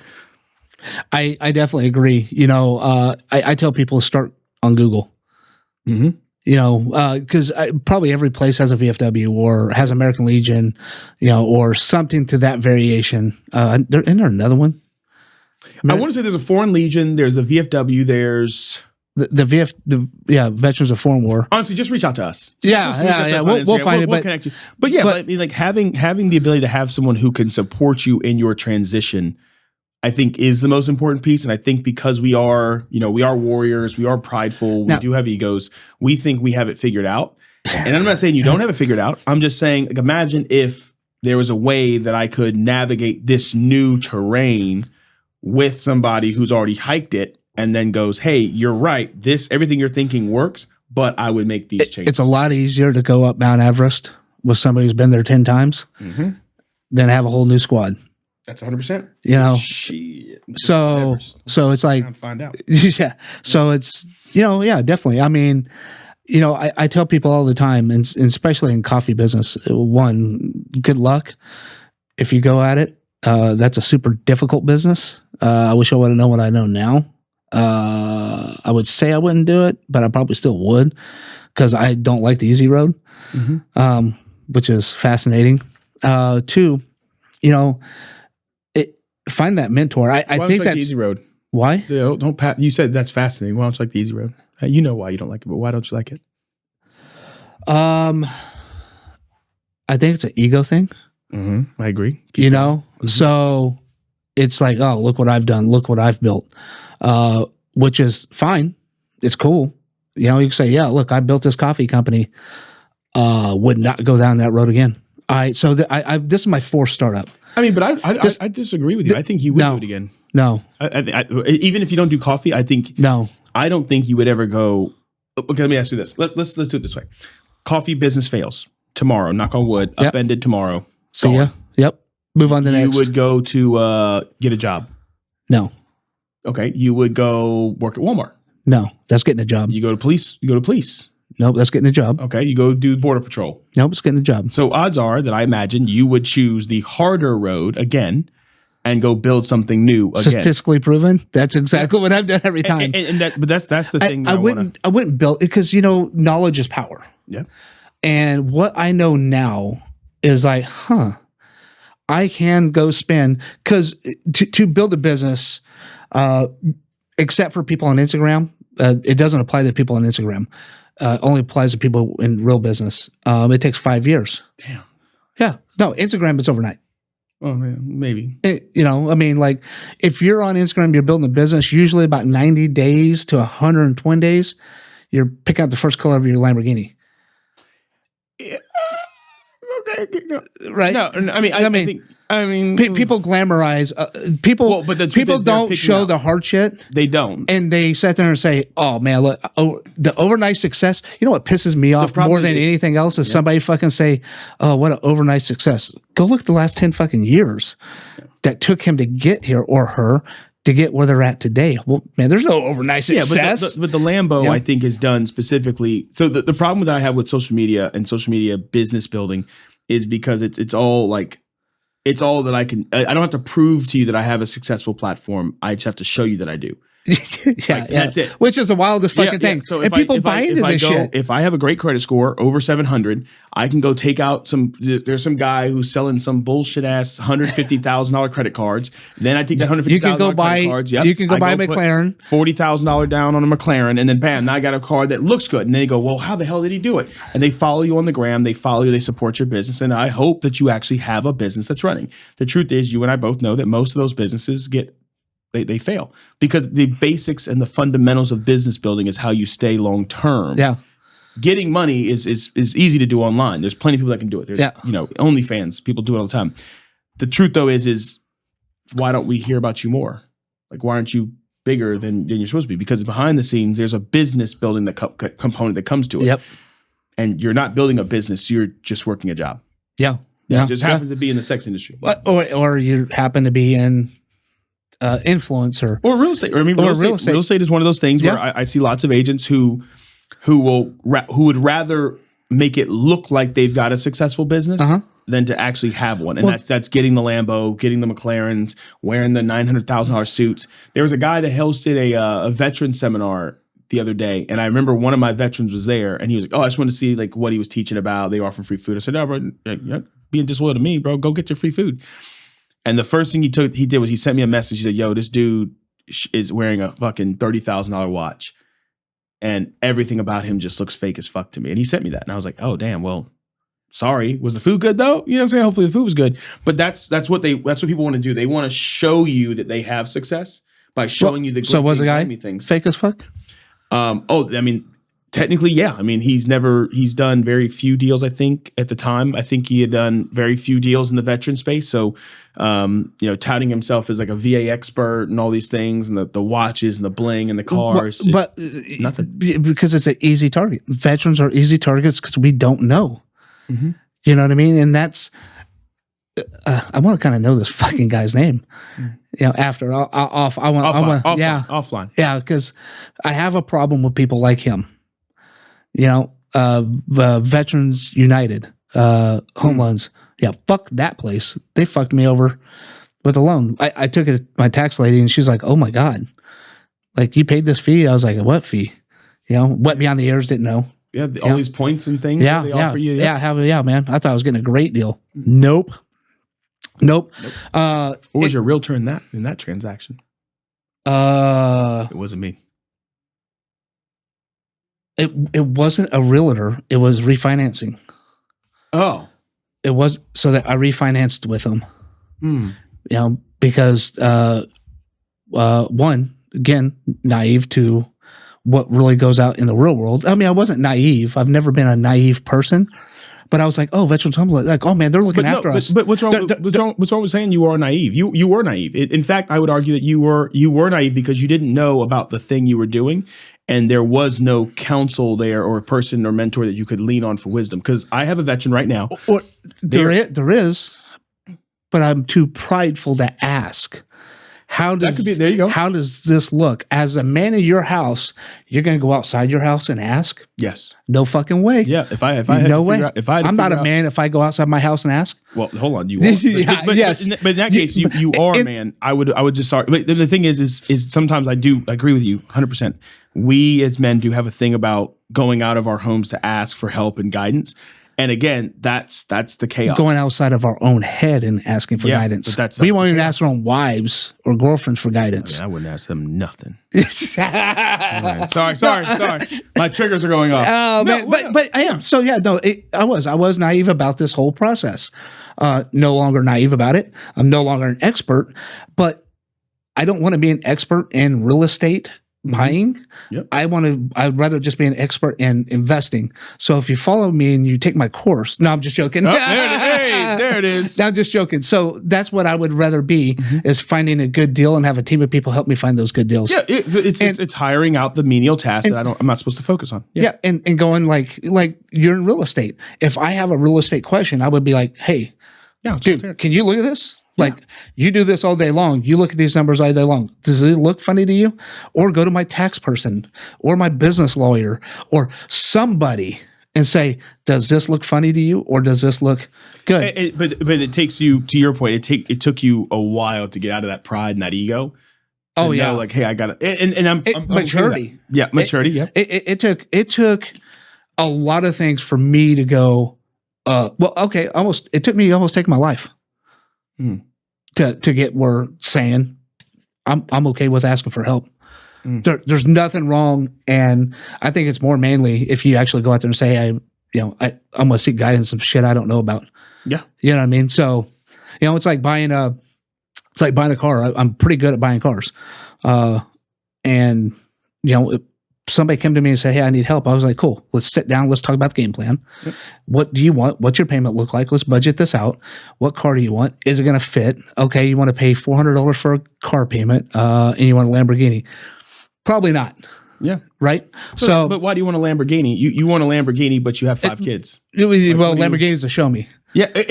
Speaker 2: I definitely agree. You know, I tell people to start on Google.
Speaker 1: Mm-hmm.
Speaker 2: You know, because probably every place has a VFW or has American Legion, you know, or something to that variation. Isn't there another one?
Speaker 1: I want to say there's a Foreign Legion, there's a VFW, there's
Speaker 2: Veterans of Foreign War.
Speaker 1: Honestly, just reach out to us.
Speaker 2: Yeah. We'll find it.
Speaker 1: We'll connect you. But yeah, I mean, like having the ability to have someone who can support you in your transition, I think is the most important piece. And I think because we are warriors, we are prideful, we do have egos, we think we have it figured out. And I'm not saying you don't have it figured out. I'm just saying, like, imagine if there was a way that I could navigate this new terrain with somebody who's already hiked it and then goes, hey, you're right. Everything you're thinking works, but I would make these changes.
Speaker 2: It's a lot easier to go up Mount Everest with somebody who's been there 10 times than have a whole new squad.
Speaker 1: That's 100%.
Speaker 2: You know,
Speaker 1: shit.
Speaker 2: So it's like,
Speaker 1: find out.
Speaker 2: Yeah. So it's, definitely. I mean, I tell people all the time, and especially in coffee business, one, good luck if you go at it. That's a super difficult business. I wish I would have known what I know now. I would say I wouldn't do it, but I probably still would because I don't like the easy road, which is fascinating. Two, find that mentor. I think that's
Speaker 1: the easy road.
Speaker 2: Why?
Speaker 1: Don't pat. You said that's fascinating. Why don't you like the easy road? You know why you don't like it, but why don't you like it?
Speaker 2: I think it's an ego thing.
Speaker 1: I agree.
Speaker 2: So it's like, oh, look what I've done. Look what I've built, which is fine. It's cool. You can say, yeah, look, I built this coffee company. Would not go down that road again. This is my fourth startup.
Speaker 1: I mean, but I disagree with you. I think you would do it again.
Speaker 2: No.
Speaker 1: Even if you don't do coffee, I think
Speaker 2: no.
Speaker 1: I don't think you would ever go. Okay, let me ask you this. Let's do it this way. Coffee business fails tomorrow. Knock on wood. Upended tomorrow.
Speaker 2: See ya. Yep. Move on to next.
Speaker 1: You would go to get a job.
Speaker 2: No.
Speaker 1: Okay. You would go work at Walmart.
Speaker 2: No, that's getting a job.
Speaker 1: You go to police.
Speaker 2: Nope, that's getting a job.
Speaker 1: Okay. You go do border patrol.
Speaker 2: Nope, it's getting a job.
Speaker 1: So odds are that I imagine you would choose the harder road again and go build something new again.
Speaker 2: Statistically proven. That's exactly what I've done every time.
Speaker 1: But that's the thing.
Speaker 2: I wouldn't build it because knowledge is power.
Speaker 1: Yeah.
Speaker 2: And what I know now is like, I can go spend, because to build a business, except for people on Instagram, it doesn't apply to people on Instagram. Only applies to people in real business. It takes 5 years.
Speaker 1: Damn.
Speaker 2: Yeah. No, Instagram is overnight.
Speaker 1: Oh, yeah, maybe.
Speaker 2: Like if you're on Instagram, you're building a business, usually about 90 days to 120 days, you're picking out the first color of your Lamborghini.
Speaker 1: Yeah. Okay. No.
Speaker 2: Right.
Speaker 1: No, I mean,
Speaker 2: people glamorize people.
Speaker 1: Well, but
Speaker 2: people don't show the hard shit.
Speaker 1: They don't,
Speaker 2: and they sit there and say, "Oh man, look, the overnight success." You know what pisses me off more than anything else is somebody fucking say, "Oh, what an overnight success." Go look at the last 10 fucking years that took him to get here or her to get where they're at today. Well, man, there's no overnight success.
Speaker 1: But the Lambo, I think, is done specifically. So the problem that I have with social media and social media business building is because it's all like. It's all that I can. I don't have to prove to you that I have a successful platform. I just have to show you that I do.
Speaker 2: Yeah, that's it. Which is the wildest fucking thing. So if people buy into this shit,
Speaker 1: if I have a great credit score over 700, I can go take out some. There's some guy who's selling some bullshit ass $150,000 credit cards. Then I take that $150,000 credit cards.
Speaker 2: You can go buy a McLaren,
Speaker 1: $40,000 down on a McLaren, and then bam, now I got a car that looks good. And then you go, well, how the hell did he do it? And they follow you on the gram. They follow you. They support your business. And I hope that you actually have a business that's running. The truth is, you and I both know that most of those businesses they fail because the basics and the fundamentals of business building is how you stay long term.
Speaker 2: Yeah.
Speaker 1: Getting money is easy to do online. There's plenty of people that can do it. There's, OnlyFans, people do it all the time. The truth though is why don't we hear about you more? Like, why aren't you bigger than you're supposed to be? Because behind the scenes, there's a business building component that comes to it.
Speaker 2: Yep.
Speaker 1: And you're not building a business. You're just working a job.
Speaker 2: Yeah. Yeah.
Speaker 1: It just happens to be in the sex industry.
Speaker 2: Or you happen to be in influencer
Speaker 1: or real estate. I mean, real estate is one of those things where I see lots of agents who would rather make it look like they've got a successful business than to actually have one. And that's getting the Lambo, getting the McLarens, wearing the $900,000 suits. There was a guy that hosted a veteran seminar the other day, and I remember one of my veterans was there, and he was like, "Oh, I just wanted to see like what he was teaching about. They offer free food." I said, "No, bro, you're being disloyal to me, bro. Go get your free food." And the first thing he did was he sent me a message. He said, "Yo, this dude is wearing a fucking $30,000 watch, and everything about him just looks fake as fuck to me." And he sent me that, and I was like, "Oh, damn. Well, sorry. Was the food good though? You know what I'm saying? Hopefully the food was good." But that's what people want to do. They want to show you that they have success by showing you the.
Speaker 2: So was the guy
Speaker 1: things
Speaker 2: fake as fuck?
Speaker 1: I mean, technically, yeah. I mean, he's done very few deals, I think, at the time. I think he had done very few deals in the veteran space. So, touting himself as like a VA expert and all these things and the watches and the bling and the cars.
Speaker 2: But
Speaker 1: nothing.
Speaker 2: Because it's an easy target. Veterans are easy targets because we don't know.
Speaker 1: Mm-hmm.
Speaker 2: You know what I mean? And that's, I want to kind of know this fucking guy's name. After
Speaker 1: offline.
Speaker 2: Yeah, because I have a problem with people like him. Veterans United, home loans. Yeah, fuck that place. They fucked me over with a loan. I took it to my tax lady, and she's like, "Oh my God, like you paid this fee?" I was like, "What fee?" Wet beyond the ears, didn't know.
Speaker 1: Yeah, all these points and things.
Speaker 2: Yeah,
Speaker 1: they offer you.
Speaker 2: Yeah, man. I thought I was getting a great deal. Nope. What
Speaker 1: was your realtor in that transaction? It wasn't me.
Speaker 2: It wasn't a realtor. It was refinancing.
Speaker 1: Oh,
Speaker 2: it was so that I refinanced with them. Because one, again, naive to what really goes out in the real world. I mean, I wasn't naive. I've never been a naive person. But I was like, oh, veterans home, like, oh man, they're looking after us.
Speaker 1: But what's wrong with saying you are naive? You were naive. In fact, I would argue that you were naive because you didn't know about the thing you were doing, and there was no counsel there or a person or mentor that you could lean on for wisdom. Because I have a veteran right now.
Speaker 2: Or there is, but I'm too prideful to ask. There you go. How does this look? As a man in your house, you're going to go outside your house and ask?
Speaker 1: Yes.
Speaker 2: No fucking way.
Speaker 1: Yeah.
Speaker 2: I'm not a man if I go outside my house and ask.
Speaker 1: Well, hold on. You are. Yes. But in that case, you are a man. I would just start. But the thing is sometimes I do agree with you 100%. We as men do have a thing about going out of our homes to ask for help and guidance. And again, that's the chaos.
Speaker 2: Going outside of our own head and asking for guidance. We won't even ask our own wives or girlfriends for guidance.
Speaker 1: I wouldn't ask them nothing. Right. Sorry. My triggers are going off.
Speaker 2: But I am. So yeah, no, I was naive about this whole process. No longer naive about it. I'm no longer an expert, but I don't want to be an expert in real estate buying.
Speaker 1: Yep.
Speaker 2: I'd rather just be an expert in investing. So if you follow me and you take my course, no, I'm just joking.
Speaker 1: There it is.
Speaker 2: No, I'm just joking. So that's what I would rather be is finding a good deal and have a team of people help me find those good deals.
Speaker 1: Yeah. It's hiring out the menial tasks that I'm not supposed to focus on.
Speaker 2: Yeah. And going like you're in real estate. If I have a real estate question, I would be like, hey, dude, can you look at this? Like you do this all day long. You look at these numbers all day long. Does it look funny to you? Or go to my tax person or my business lawyer or somebody and say, does this look funny to you or does this look good?
Speaker 1: But it takes you, to your point, it took you a while to get out of that pride and that ego to know, like, hey, I got it. And I'm
Speaker 2: maturity.
Speaker 1: Yeah, maturity.
Speaker 2: It took a lot of things for me to go. Well, okay, it took me almost taking my life to get where saying I'm okay with asking for help. There's nothing wrong, and I think it's more manly if you actually go out there and say, I'm gonna seek guidance some shit I don't know about.
Speaker 1: Yeah,
Speaker 2: you know what I mean. So, it's like buying a car. I'm pretty good at buying cars, and if somebody came to me and said, hey, I need help, I was like, cool, let's sit down, let's talk about the game plan. Yep. What do you want? What's your payment look like? Let's budget this out. What car do you want? Is it going to fit? Okay, you want to pay $400 for a car payment, and you want a Lamborghini? Probably not.
Speaker 1: Yeah.
Speaker 2: Right.
Speaker 1: But why do you want a Lamborghini? You want a Lamborghini, but you have 5 kids.
Speaker 2: Lamborghini's a show me.
Speaker 1: Yeah, the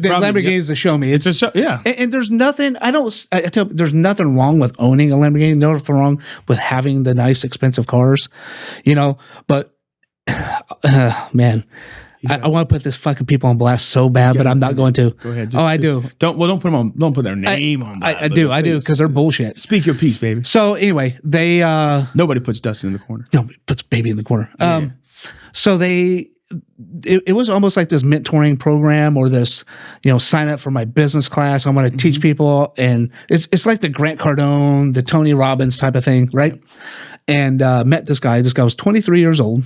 Speaker 2: Lamborghini is a show me. It's a show,
Speaker 1: yeah,
Speaker 2: and there's nothing. I tell you, there's nothing wrong with owning a Lamborghini. Nothing wrong with having the nice, expensive cars, But man, I want to put this fucking people on blast so bad, but I'm not going to.
Speaker 1: Go ahead.
Speaker 2: I do.
Speaker 1: Don't put them on. Don't put their name on.
Speaker 2: I do because they're bullshit.
Speaker 1: Speak your piece, baby.
Speaker 2: So anyway, they
Speaker 1: nobody puts Dustin in the corner.
Speaker 2: Nobody puts baby in the corner.
Speaker 1: Yeah.
Speaker 2: So they. It was almost like this mentoring program or this, sign up for my business class. I'm going to teach people. And it's like the Grant Cardone, the Tony Robbins type of thing. Right. And met this guy. This guy was 23 years old.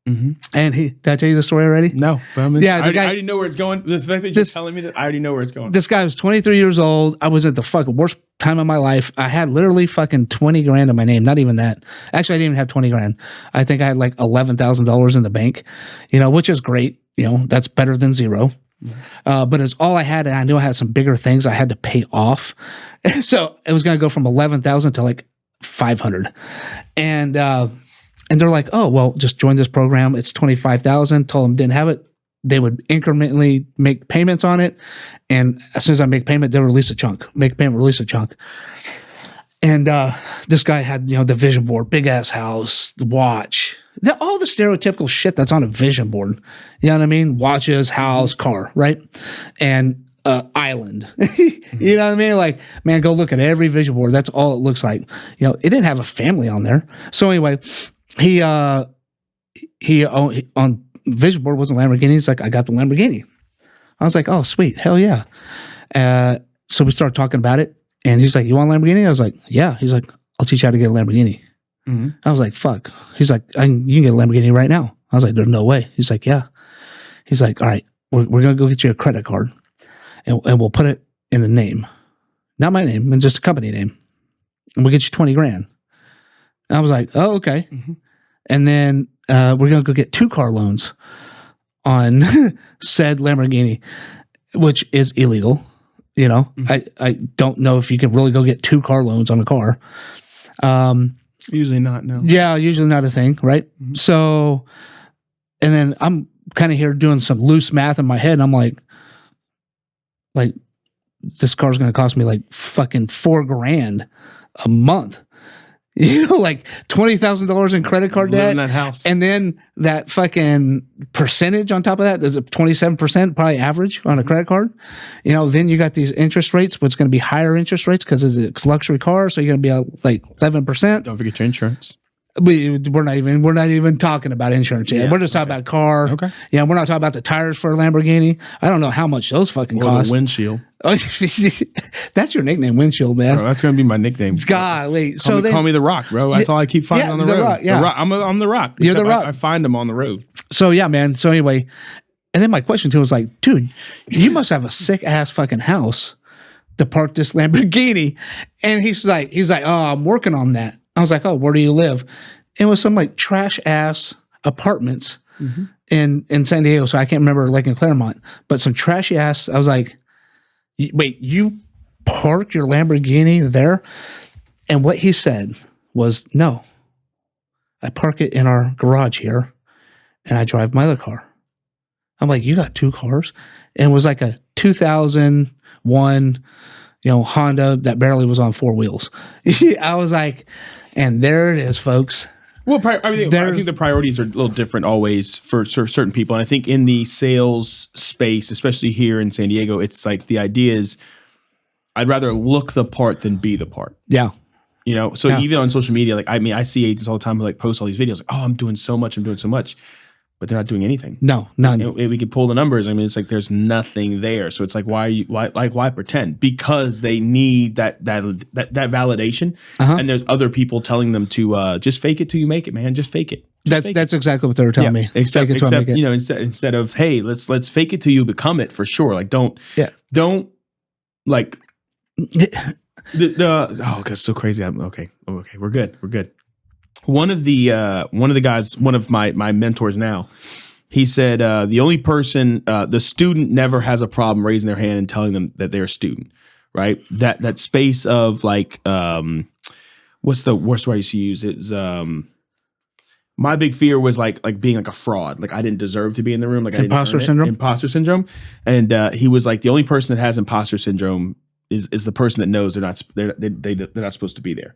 Speaker 2: And did I tell you the story already?
Speaker 1: No. I already know where it's going. The fact that you're telling me that, I already know where it's going.
Speaker 2: This guy was 23 years old. I was at the fucking worst time of my life. I had literally fucking 20 grand in my name. Not even that. Actually, I didn't even have 20 grand. I think I had like $11,000 in the bank, which is great. That's better than zero. But it's all I had. And I knew I had some bigger things I had to pay off. So it was going to go from 11,000 to like 500. And they're like, oh, well, just join this program. It's 25,000. Told them didn't have it. They would incrementally make payments on it. And as soon as I make payment, they'll release a chunk. Make payment, release a chunk. And this guy had, the vision board, big ass house, the watch, all the stereotypical shit that's on a vision board. You know what I mean? Watches, house, car, right? And island. You know what I mean? Like, man, go look at every vision board. That's all it looks like. It didn't have a family on there. So anyway, he on vision board wasn't Lamborghini. He's like, I got the Lamborghini. I was like, oh, sweet. Hell yeah. So we started talking about it. And he's like, you want a Lamborghini? I was like, yeah. He's like, I'll teach you how to get a Lamborghini. I was like, fuck. He's like, you can get a Lamborghini right now. I was like, there's no way. He's like, yeah. He's like, all right, we're going to go get you a credit card. And we'll put it in a name. Not my name, and just a company name. And we'll get you 20 grand. And I was like, oh, okay. And then we're going to go get 2 car loans on said Lamborghini, which is illegal. I don't know if you can really go get 2 car loans on a car.
Speaker 1: Usually not, no.
Speaker 2: Yeah, usually not a thing, right? So, and then I'm kind of here doing some loose math in my head, and I'm like, this car's going to cost me like fucking $4 grand a month. Like $20,000 in credit card debt.
Speaker 1: In that house.
Speaker 2: And then that fucking percentage on top of that, there's a 27% probably average on a credit card. Then you got these interest rates, but it's going to be higher interest rates because it's a luxury car. So you're going to be like 11%.
Speaker 1: Don't forget your insurance.
Speaker 2: We're not even talking about insurance yet. We're just talking about car.
Speaker 1: Okay.
Speaker 2: Yeah, we're not talking about the tires for a Lamborghini. I don't know how much those fucking cost.
Speaker 1: The windshield.
Speaker 2: That's your nickname, windshield, man.
Speaker 1: Bro, that's gonna be my nickname.
Speaker 2: Golly.
Speaker 1: Call me the Rock, bro. That's all I keep finding on the road.
Speaker 2: Rock, yeah.
Speaker 1: The Rock. I'm the Rock.
Speaker 2: You're the Rock.
Speaker 1: I find them on the road.
Speaker 2: So yeah, man. So anyway, and then my question to him was like, dude, you must have a sick ass fucking house to park this Lamborghini. And he's like, oh, I'm working on that. I was like, oh, where do you live? It was some like trash ass apartments in San Diego. So I can't remember, like in Claremont, but some trashy ass. I was like, wait, you park your Lamborghini there? And what he said was, no, I park it in our garage here and I drive my other car. I'm like, you got 2 cars? And it was like a 2001, Honda that barely was on 4 wheels. I was like, and there it is, folks.
Speaker 1: Well, I think the priorities are a little different always for certain people. And I think in the sales space, especially here in San Diego, it's like the idea is I'd rather look the part than be the part.
Speaker 2: Yeah.
Speaker 1: You know, so even on social media, like, I mean, I see agents all the time who like post all these videos like, oh, I'm doing so much, but they're not doing anything.
Speaker 2: No, none.
Speaker 1: You know, we could pull the numbers. I mean, it's like there's nothing there. So it's like, why pretend? Because they need that validation, and there's other people telling them to just fake it till you make it, man. Just fake it.
Speaker 2: That's exactly what they were telling me.
Speaker 1: Except you know, instead of, hey, let's fake it till you become it for sure. Like don't like oh, that's so crazy. Okay, we're good. One of the guys, one of my mentors now, he said the only person, the student never has a problem raising their hand and telling them that they're a student, right? That space of like, what's the worst way I used to use it? Is my big fear was like being like a fraud. Like I didn't deserve to be in the room. Like
Speaker 2: imposter syndrome.
Speaker 1: Imposter syndrome. And he was like, the only person that has imposter syndrome is the person that knows they're not supposed to be there.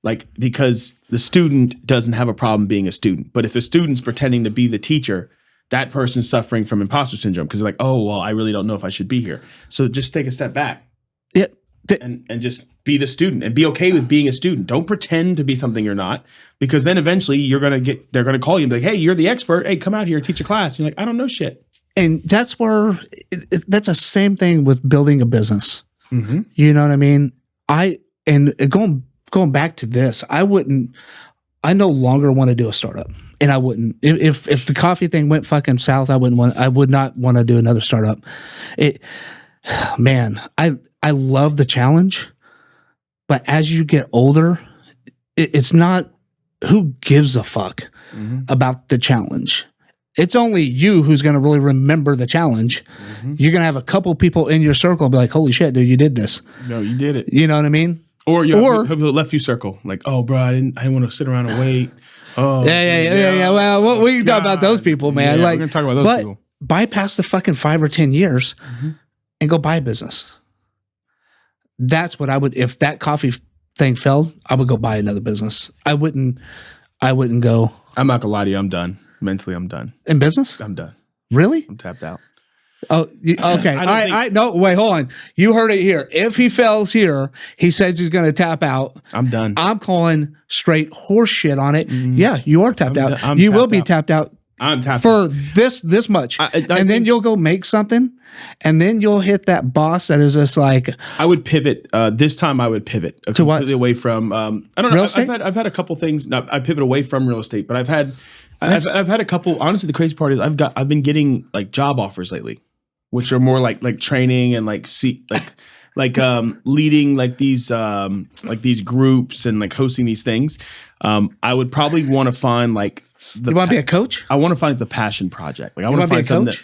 Speaker 1: Like, because the student doesn't have a problem being a student. But if the student's pretending to be the teacher, that person's suffering from imposter syndrome because they're like, oh, well, I really don't know if I should be here. So just take a step back.
Speaker 2: Yeah.
Speaker 1: And just be the student and be okay with being a student. Don't pretend to be something you're not, because then eventually they're going to call you and be like, hey, you're the expert. Hey, come out here and teach a class. And you're like, I don't know shit.
Speaker 2: And that's where that's the same thing with building a business.
Speaker 1: Mm-hmm.
Speaker 2: You know what I mean? Going back to this, I no longer want to do a startup, and I wouldn't. If the coffee thing went fucking south, I would not want to do another startup. Man, I love the challenge, but as you get older, it's not who gives a fuck about the challenge. It's only you who's going to really remember the challenge. Mm-hmm. You're going to have a couple people in your circle be like, holy shit, dude, you did this.
Speaker 1: No, you did it.
Speaker 2: You know what I mean?
Speaker 1: Or people left you circle. Like, oh, bro, I didn't want to sit around and wait. Oh,
Speaker 2: yeah. Well, we can talk about those people, man.
Speaker 1: Yeah,
Speaker 2: like,
Speaker 1: we're going to talk about those people.
Speaker 2: Bypass the fucking 5 or 10 years and go buy a business. That's what I would, if that coffee thing failed, I would go buy another business. I wouldn't go.
Speaker 1: I'm not gonna lie to you. I'm done. Mentally, I'm done.
Speaker 2: In business?
Speaker 1: I'm done.
Speaker 2: Really?
Speaker 1: I'm tapped out.
Speaker 2: Oh, okay. No, wait, hold on. You heard it here. If he fails here, he says he's going to tap out.
Speaker 1: I'm done.
Speaker 2: I'm calling straight horse shit on it. Mm-hmm. Yeah, you are tapped out. You will be tapped out.
Speaker 1: I'm tapped
Speaker 2: for
Speaker 1: out.
Speaker 2: this much. And then you'll go make something, and then you'll hit that boss that is just like.
Speaker 1: I would pivot. This time I would pivot
Speaker 2: to what?
Speaker 1: Away from. I don't know.
Speaker 2: Real estate?
Speaker 1: I've had a couple things. No, I pivot away from real estate, but I've had a couple. Honestly, the crazy part is I've been getting like job offers lately, which are more like training and leading like these groups and like hosting these things. I would probably want to find like.
Speaker 2: You want to be a coach?
Speaker 1: I want to find the passion project. Like I want to find something that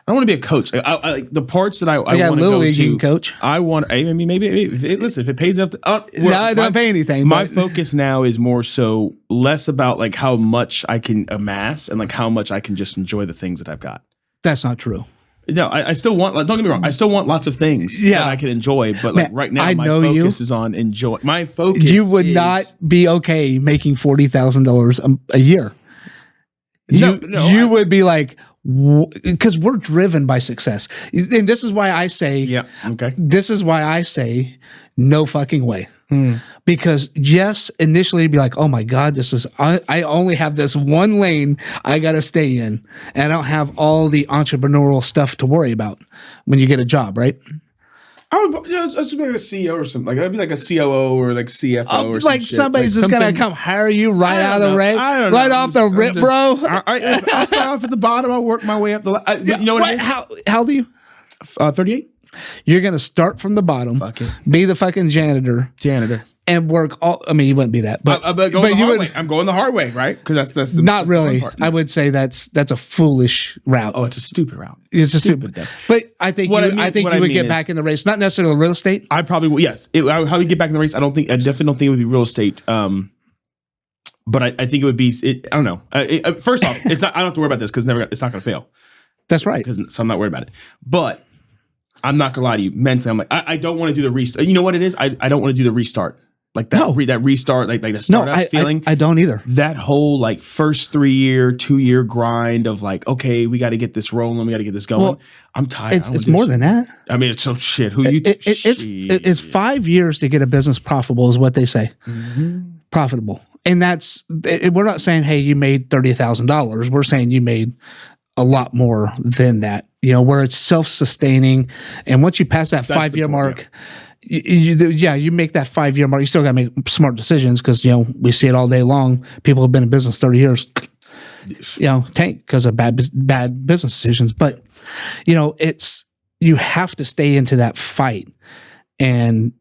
Speaker 1: I don't want to be a coach. I like the parts that I want to go to.
Speaker 2: Coach.
Speaker 1: I want. I mean, maybe listen, if it pays enough.
Speaker 2: No, I don't pay anything.
Speaker 1: My focus now is more so less about like how much I can amass and like how much I can just enjoy the things that I've got.
Speaker 2: That's not true.
Speaker 1: No, I still want. Like, don't get me wrong. I still want lots of things that I can enjoy. But like right now, my focus is on enjoy. My focus.
Speaker 2: You would not be okay making $40,000 a year. You would be like, because we're driven by success, and this is why I say, this is why I say, no fucking way. Because yes, initially you'd be like, oh my God, I only have this one lane I got to stay in, and I don't have all the entrepreneurial stuff to worry about when you get a job, right?
Speaker 1: I would, it's be like a CEO or something. Like I'd be like a COO or like CFO or
Speaker 2: like somebody's just gonna come hire you right out of the rip,
Speaker 1: right
Speaker 2: off the rip, bro.
Speaker 1: I'll start off at the bottom. I'll work my way up you know what?
Speaker 2: How old are you?
Speaker 1: 38.
Speaker 2: You're gonna start from the bottom. Be the fucking janitor. And work all. I mean, you wouldn't be that, but
Speaker 1: I'm going the hard way, right? Because that's the
Speaker 2: not really. I would say that's a foolish route.
Speaker 1: Oh, it's a stupid route.
Speaker 2: It's a stupid. But I think you would get back in the race. Not necessarily real estate.
Speaker 1: I probably will. Yes, how we get back in the race. I definitely don't think it would be real estate. But I think it would be. I don't know. First off, it's not. I don't have to worry about this because it's not going to fail.
Speaker 2: That's right.
Speaker 1: So I'm not worried about it. But I'm not gonna lie to you. Mentally, I'm like I don't want to do the restart. You know what it is? I don't want to do the restart. Like that restart, like the startup feeling.
Speaker 2: I don't either.
Speaker 1: That whole like first 2 year grind of like, okay, we got to get this rolling, we got to get this going. Well, I'm tired.
Speaker 2: It's more than that.
Speaker 1: I mean, it's some shit.
Speaker 2: It's 5 years to get a business profitable, is what they say. Profitable, and we're not saying, hey, you made $30,000. We're saying you made a lot more than that. Where it's self-sustaining, and once you pass that 5-year mark. You make that 5-year mark. You still got to make smart decisions because, we see it all day long. People have been in business 30 years, tank because of bad business decisions. But, you have to stay into that fight and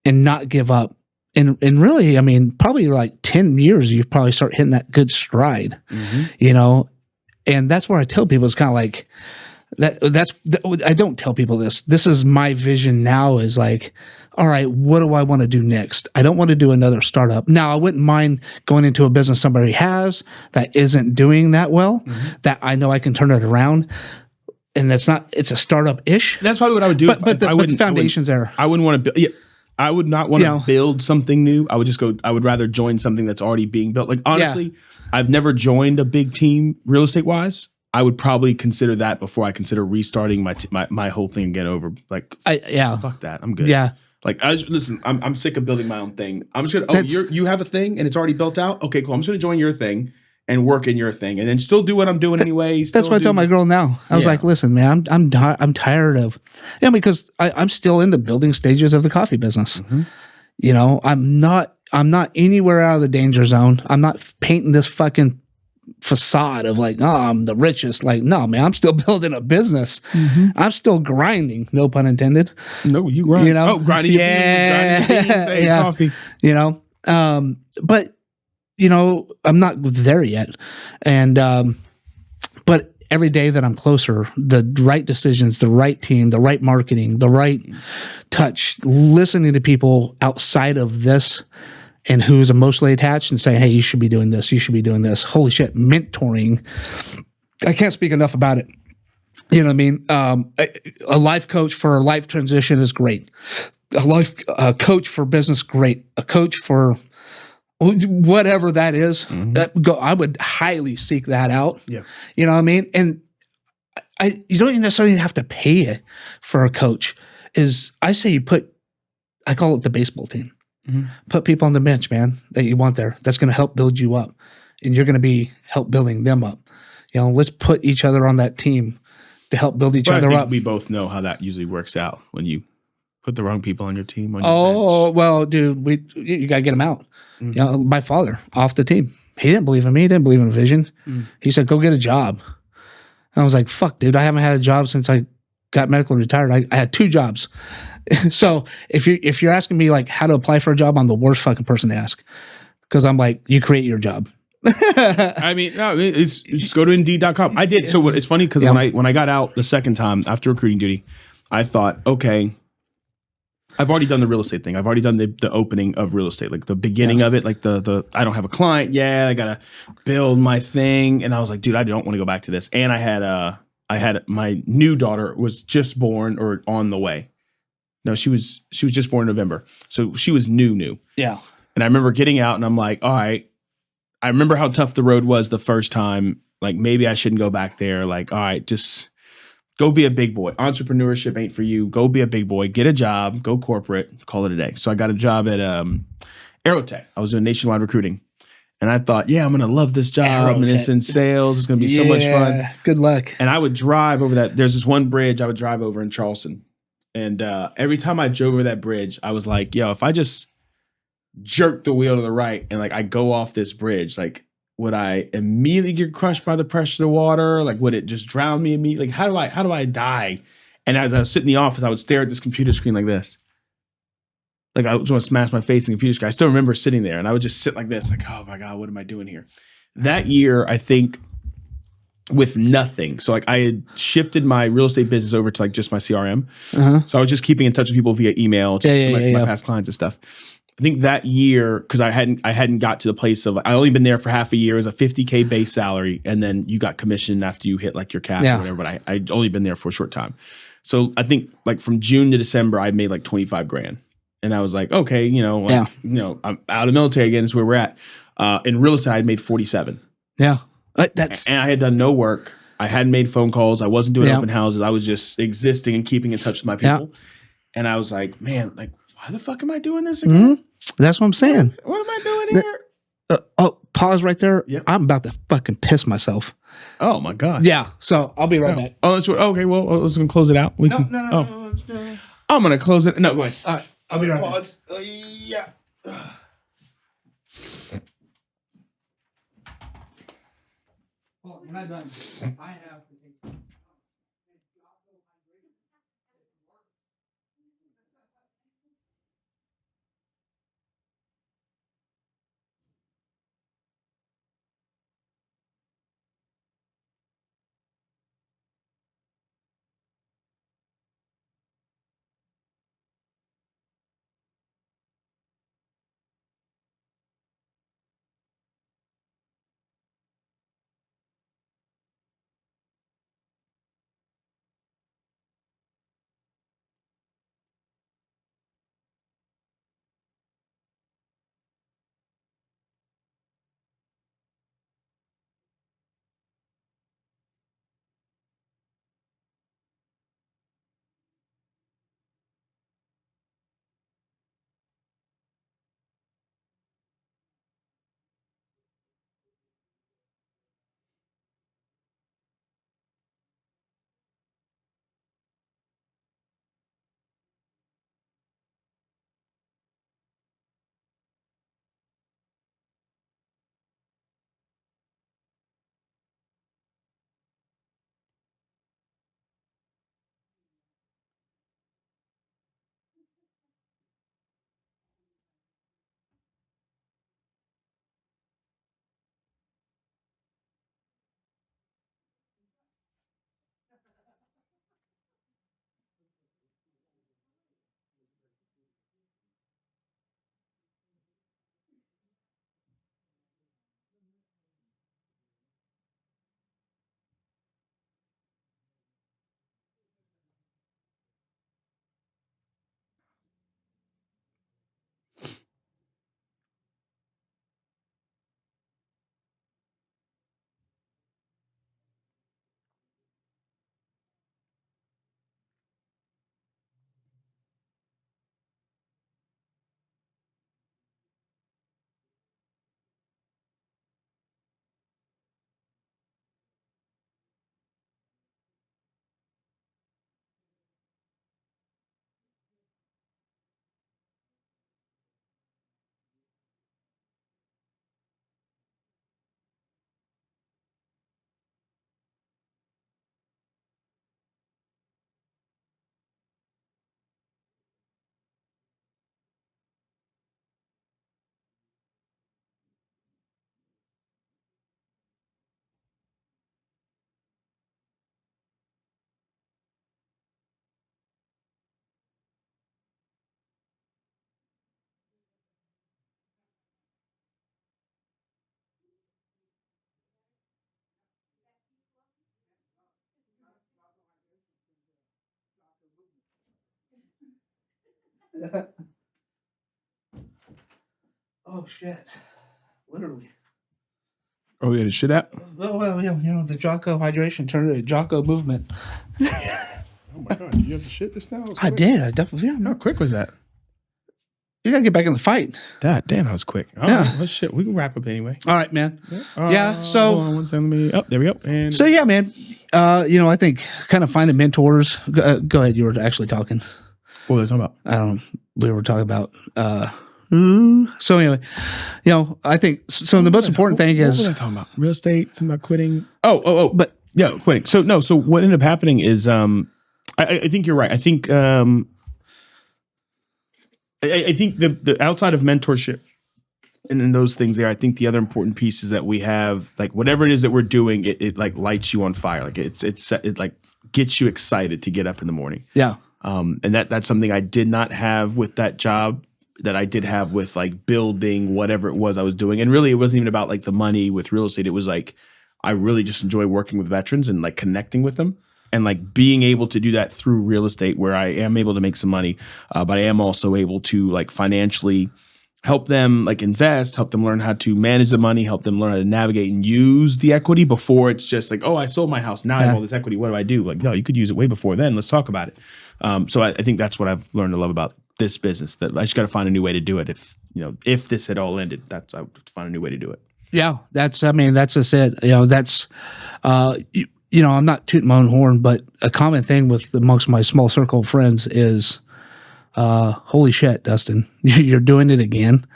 Speaker 2: not give up. And really, I mean, probably like 10 years, you probably start hitting that good stride, and that's where I tell people it's kind of like, I don't tell people this. This is my vision now is like, all right, what do I want to do next? I don't want to do another startup. Now, I wouldn't mind going into a business somebody has that isn't doing that well, that I know I can turn it around. And it's a startup-ish.
Speaker 1: That's probably what I would do.
Speaker 2: But the foundation's there.
Speaker 1: I wouldn't want to build. Yeah, I would not want to build something new. I would rather join something that's already being built. Like, honestly, I've never joined a big team real estate-wise. I would probably consider that before I consider restarting my whole thing again over. Like, fuck that. I'm good.
Speaker 2: Yeah.
Speaker 1: Like, listen, I'm sick of building my own thing. I'm just gonna. You have a thing and it's already built out. Okay, cool. I'm just gonna join your thing and work in your thing, and then still do what I'm doing anyway.
Speaker 2: That's what I tell my girl now. I was like, listen, man, I'm tired of, because I'm still in the building stages of the coffee business. I'm not anywhere out of the danger zone. I'm not painting this fucking facade of like, I'm the richest. Like, no, man, I'm still building a business. I'm still grinding, no pun intended.
Speaker 1: No, you grind. Grinding your beans, coffee.
Speaker 2: But I'm not there yet. And but every day that I'm closer, the right decisions, the right team, the right marketing, the right touch, listening to people outside of this and who's emotionally attached and saying, hey, you should be doing this. You should be doing this. Holy shit. Mentoring. I can't speak enough about it. You know what I mean? A life coach for a life transition is great. A coach for business, great. A coach for whatever that is, I would highly seek that out. Yeah. You know what I mean? And you don't even necessarily have to pay it for a coach. I say I call it the baseball team. Put people on the bench, man, that you want there. That's going to help build you up, and you're going to help building them up. Let's put each other on that team to help build each other up.
Speaker 1: We both know how that usually works out when you put the wrong people on your team.
Speaker 2: Well, dude, you got to get them out. My father off the team. He didn't believe in me. He didn't believe in vision. He said, "Go get a job." I was like, "Fuck, dude, I haven't had a job since I got medically retired. I had 2 jobs." So if you're asking me like how to apply for a job, I'm the worst fucking person to ask, because I'm like, you create your job.
Speaker 1: I mean, no, it's just go to Indeed.com. I did. So it's funny because when I got out the second time after recruiting duty, I thought, okay, I've already done the real estate thing. I've already done the opening of real estate, like the beginning of it, like the I don't have a client yet. I gotta build my thing, and I was like, dude, I don't want to go back to this. And I had my new daughter was just born or on the way. No, she was just born in November. So she was new.
Speaker 2: Yeah.
Speaker 1: And I remember getting out and I'm like, all right. I remember how tough the road was the first time. Like, maybe I shouldn't go back there. Like, all right, just go be a big boy. Entrepreneurship ain't for you. Go be a big boy. Get a job. Go corporate. Call it a day. So I got a job at Aerotech. I was doing nationwide recruiting. And I thought, yeah, I'm going to love this job. I'm in sales. It's going to be so much fun.
Speaker 2: Good luck.
Speaker 1: And I would drive over that. There's this one bridge I would drive over in Charleston. And every time I drove over that bridge, I was like, yo, if I just jerk the wheel to the right and like I go off this bridge, like, would I immediately get crushed by the pressure of the water? Like, would it just drown me immediately? Like, how do I die? And as I was sitting in the office, I would stare at this computer screen like this. Like, I just want to smash my face in the computer screen. I still remember sitting there, and I would just sit like this, like, oh my God, what am I doing here? That year, I think, with nothing. So like I had shifted my real estate business over to like just my CRM. So I was just keeping in touch with people via email, just my past clients and stuff. I think that year, because I hadn't got to the place of, I only been there for half a year. It was a $50K base salary, and then you got commission after you hit like your cap or whatever. But I'd only been there for a short time. So I think like from June to December, I made like 25 grand. And I was like, okay, I'm out of the military again. Is where we're at. In real estate, I made 47.
Speaker 2: Yeah.
Speaker 1: And I had done no work. I hadn't made phone calls. I wasn't doing open houses. I was just existing and keeping in touch with my people. And I was like, man, like, why the fuck am I doing this again?
Speaker 2: Mm-hmm. That's what I'm saying.
Speaker 1: What am I doing here?
Speaker 2: Pause right there.
Speaker 1: Yep.
Speaker 2: I'm about to fucking piss myself.
Speaker 1: Oh my God.
Speaker 2: Yeah. So I'll be right back.
Speaker 1: Oh, that's okay. Well, let's gonna close it out. No. I'm gonna close it. No, go ahead.
Speaker 2: All right. I'll be right back.
Speaker 1: Yeah.
Speaker 2: Well, we're not done. I have to take. Oh shit! Literally.
Speaker 1: Oh, yeah, the shit out.
Speaker 2: Well, yeah, the Jocko hydration turned into Jocko movement.
Speaker 1: Oh my God! Did you have the shit just now?
Speaker 2: I did. I definitely. Yeah,
Speaker 1: How quick was that?
Speaker 2: You gotta get back in the fight.
Speaker 1: Damn, that was quick. All right, well, shit, we can wrap up anyway.
Speaker 2: All right, man.
Speaker 1: Yeah.
Speaker 2: So
Speaker 1: hold on one second, there we go. And
Speaker 2: so yeah, man. I think kind of finding mentors. Go ahead. You were actually talking.
Speaker 1: what were they talking about?
Speaker 2: I don't know. We were talking about. So anyway, I think so. The most important thing
Speaker 1: what
Speaker 2: is
Speaker 1: was I talking about? Real estate. Something about quitting. But yeah, quitting. So what ended up happening is I think you're right. I think I think the outside of mentorship and those things there, I think the other important piece is that we have like whatever it is that we're doing, it like lights you on fire. Like it like gets you excited to get up in the morning.
Speaker 2: Yeah.
Speaker 1: And that's something I did not have with that job that I did have with like building whatever it was I was doing. And really it wasn't even about like the money with real estate. It was like I really just enjoy working with veterans and like connecting with them. and like being able to do that through real estate where I am able to make some money, but I am also able to like financially help them like invest, help them learn how to manage the money, help them learn how to navigate and use the equity before it's just like, oh, I sold my house. Now I have all this equity. What do I do? Like, no, you could use it way before then. Let's talk about it. So I think that's what I've learned to love about this business, that I just got to find a new way to do it. If this had all ended, I would find a new way to do it.
Speaker 2: Yeah. That's just it. That's, I'm not tooting my own horn, but a common thing with amongst my small circle of friends is, holy shit, Dustin, you're doing it again,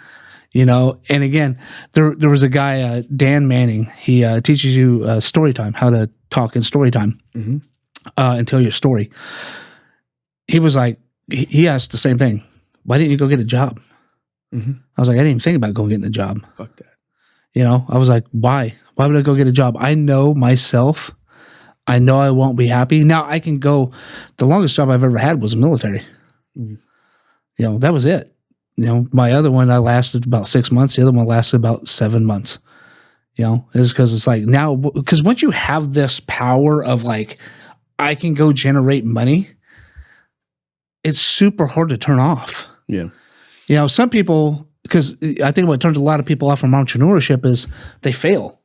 Speaker 2: and again, there was a guy, Dan Manning, he teaches you story time, how to talk in story time, and tell your story. He was like, he asked the same thing. Why didn't you go get a job? I was like, I didn't even think about going getting a job.
Speaker 1: Fuck that.
Speaker 2: I was like, why would I go get a job? I know myself. I know I won't be happy. Now I can go, the longest job I've ever had was military. That was it. My other one, I lasted about 6 months. The other one lasted about 7 months. Is because it's like now, because once you have this power of like, I can go generate money, it's super hard to turn off.
Speaker 1: Yeah.
Speaker 2: Some people, because I think what turns a lot of people off from entrepreneurship is they fail.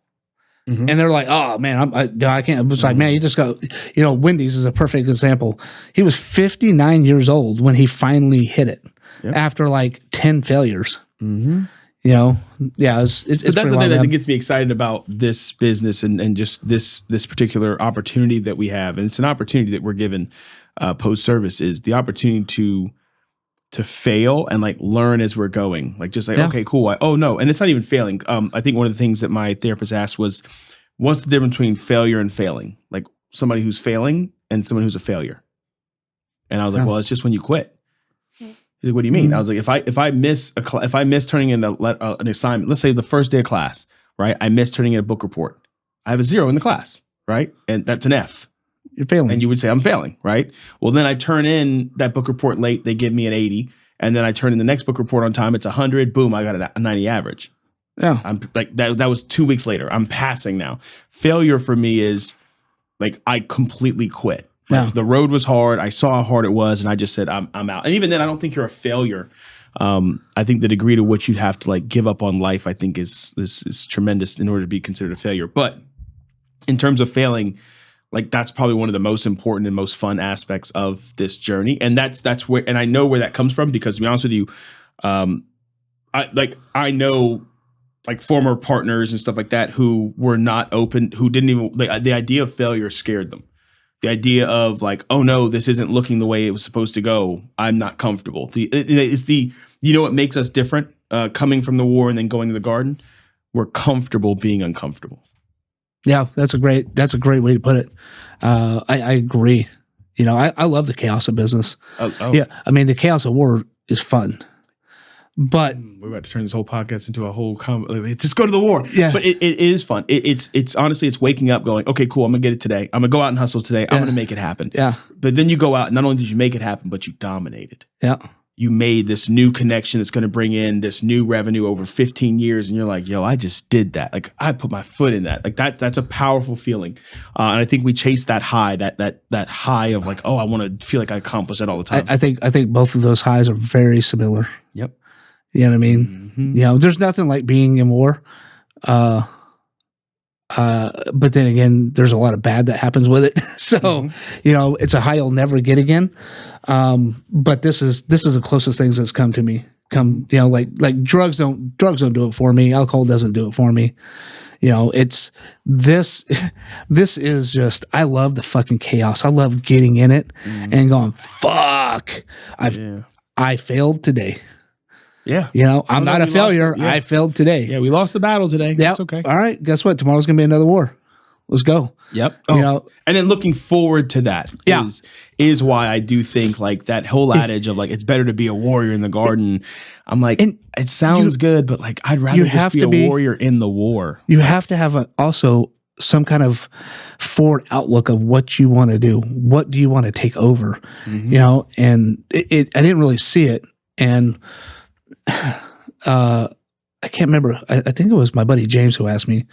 Speaker 2: And they're like, oh man, I can't. It's like, man, you just got, Wendy's is a perfect example. He was 59 years old when he finally hit it after like 10 failures. Yeah, it's
Speaker 1: but that's the thing that gets me excited about this business and just this particular opportunity that we have. And it's an opportunity that we're given post-service, is the opportunity to fail and like learn as we're going. Like just like, okay, cool. Oh no. And it's not even failing. I think one of the things that my therapist asked was, what's the difference between failure and failing? Like somebody who's failing and someone who's a failure. And I was like, well, it's just when you quit. He's like, what do you mean? I was like, if I miss turning in an assignment, let's say the first day of class, right? I miss turning in a book report. I have a 0 in the class, right? And that's an F.
Speaker 2: You're failing.
Speaker 1: And you would say, I'm failing, right? Well, then I turn in that book report late. They give me an 80. And then I turn in the next book report on time. It's 100. Boom, I got a 90 average.
Speaker 2: Yeah.
Speaker 1: I'm like, that was 2 weeks later. I'm passing now. Failure for me is like, I completely quit.
Speaker 2: Yeah.
Speaker 1: The road was hard. I saw how hard it was. And I just said, I'm out. And even then, I don't think you're a failure. I think the degree to which you'd have to like give up on life, I think is tremendous in order to be considered a failure. But in terms of failing, like that's probably one of the most important and most fun aspects of this journey. And that's where, and I know where that comes from, because to be honest with you, I know like former partners and stuff like that who were not open, who didn't even, like the idea of failure scared them. The idea of like, oh no, this isn't looking the way it was supposed to go. I'm not comfortable. What makes us different, coming from the war and then going to the garden? We're comfortable being uncomfortable.
Speaker 2: Yeah, that's a great way to put it. I agree. I love the chaos of business. Oh. Yeah, I mean, the chaos of war is fun, but
Speaker 1: we're about to turn this whole podcast into a whole just go to the war.
Speaker 2: Yeah,
Speaker 1: but it is fun. It's honestly, it's waking up, going, okay, cool. I'm gonna get it today. I'm gonna go out and hustle today. I'm gonna make it happen.
Speaker 2: Yeah,
Speaker 1: but then you go out. Not only did you make it happen, but you dominated.
Speaker 2: Yeah.
Speaker 1: You made this new connection that's going to bring in this new revenue over 15 years. And you're like, yo, I just did that. Like I put my foot in that. Like that's a powerful feeling. And I think we chase that high, that high of like, oh, I want to feel like I accomplish that all the time.
Speaker 2: I think both of those highs are very similar.
Speaker 1: Yep.
Speaker 2: You know what I mean? There's nothing like being in war. But then again, there's a lot of bad that happens with it. So, it's a high you'll never get again. But this is the closest things that's come to me. Like drugs don't do it for me. Alcohol doesn't do it for me. It's this is just, I love the fucking chaos. I love getting in it and going, fuck, I failed today.
Speaker 1: Yeah.
Speaker 2: I'm not a failure. Yeah. I failed today.
Speaker 1: Yeah. We lost the battle today.
Speaker 2: Yeah.
Speaker 1: That's okay.
Speaker 2: All right. Guess what? Tomorrow's going to be another war. Let's go.
Speaker 1: Yep. And then looking forward to that is why I do think like that whole adage of like, it's better to be a warrior in the garden. I'm like, it sounds good, but like, I'd rather just be a warrior in the war.
Speaker 2: You have to have also some kind of forward outlook of what you want to do. What do you want to take over? And I didn't really see it. And I can't remember. I think it was my buddy James who asked me.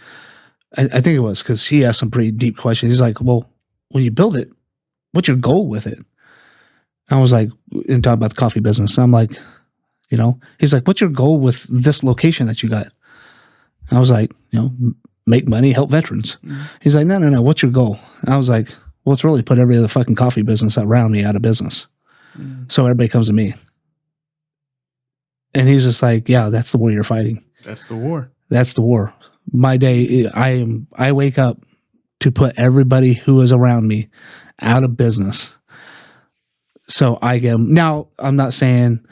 Speaker 2: I think it was because he asked some pretty deep questions. He's like, well, when you build it, what's your goal with it? I was like, and talk about the coffee business. I'm like, he's like, what's your goal with this location that you got? I was like, make money, help veterans. Mm-hmm. He's like, no. What's your goal? I was like, well, it's really put every other fucking coffee business around me out of business. Mm-hmm. So everybody comes to me. And he's just like, yeah, that's the war you're fighting.
Speaker 1: That's the war.
Speaker 2: That's the war. My day, I wake up to put everybody who is around me out of business. So I get them. Now, I'm not saying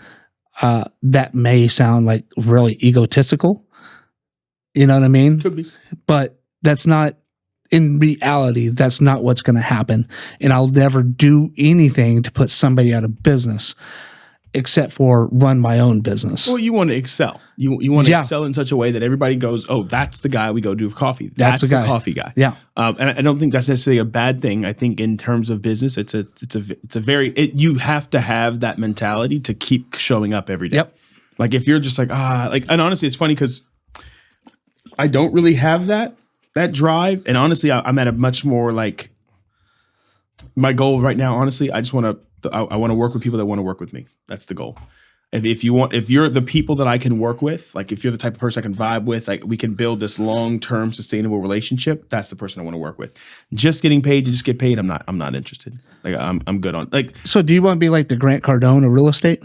Speaker 2: that may sound like really egotistical. You know what I mean?
Speaker 1: Could be.
Speaker 2: But that's not, in reality, that's not what's going to happen. And I'll never do anything to put somebody out of business except for run my own business.
Speaker 1: Well, you want to excel. You want to excel in such a way that everybody goes, oh, that's the guy we go do coffee. That's the coffee guy.
Speaker 2: Yeah.
Speaker 1: And I don't think that's necessarily a bad thing. I think in terms of business, it's a very you have to have that mentality to keep showing up every day.
Speaker 2: Yep.
Speaker 1: Like if you're just like, and honestly, it's funny because I don't really have that drive. And honestly, I'm at a much more like, my goal right now, honestly, I just want to, I want to work with people that want to work with me. That's the goal. If you're the people that I can work with, like if you're the type of person I can vibe with, like we can build this long-term sustainable relationship, that's the person I want to work with. Just getting paid to just get paid, I'm not interested. Like I'm good on like.
Speaker 2: So do you want to be like the Grant Cardone of real estate?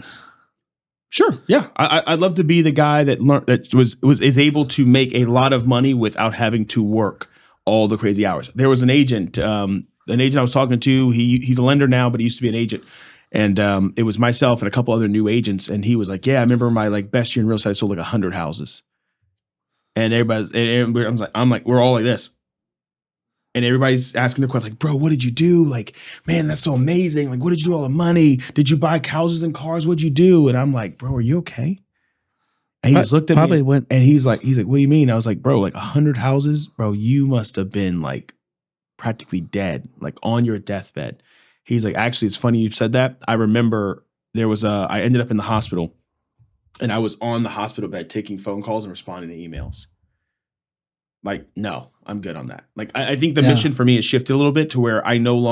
Speaker 1: Sure. Yeah. I'd love to be the guy that learned, that is able to make a lot of money without having to work all the crazy hours. There was an agent I was talking to, he's a lender now, but he used to be an agent. And it was myself and a couple other new agents. And he was like, yeah, I remember my like best year in real estate, I sold like 100 houses. And I'm like, we're all like this. And everybody's asking the question, like, bro, what did you do? Like, man, that's so amazing. Like, what did you do all the money? Did you buy houses and cars? What'd you do? And I'm like, bro, are you okay? And he just looked at me and he's like, what do you mean? I was like, bro, like 100 houses, bro, you must have been like practically dead, like on your deathbed. He's like, actually, it's funny you said that. I remember I ended up in the hospital and I was on the hospital bed taking phone calls and responding to emails. Like, no, I'm good on that. Like, I think the mission for me has shifted a little bit to where I don't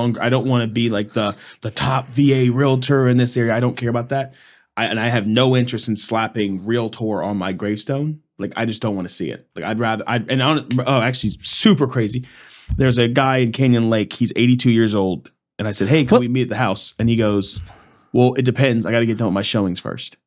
Speaker 1: want to be like the top VA realtor in this area. I don't care about that. I have no interest in slapping realtor on my gravestone. Like, I just don't want to see it. Like, actually, super crazy. There's a guy in Canyon Lake. He's 82 years old. And I said, hey, can we meet at the house? And he goes, well, it depends. I got to get done with my showings first.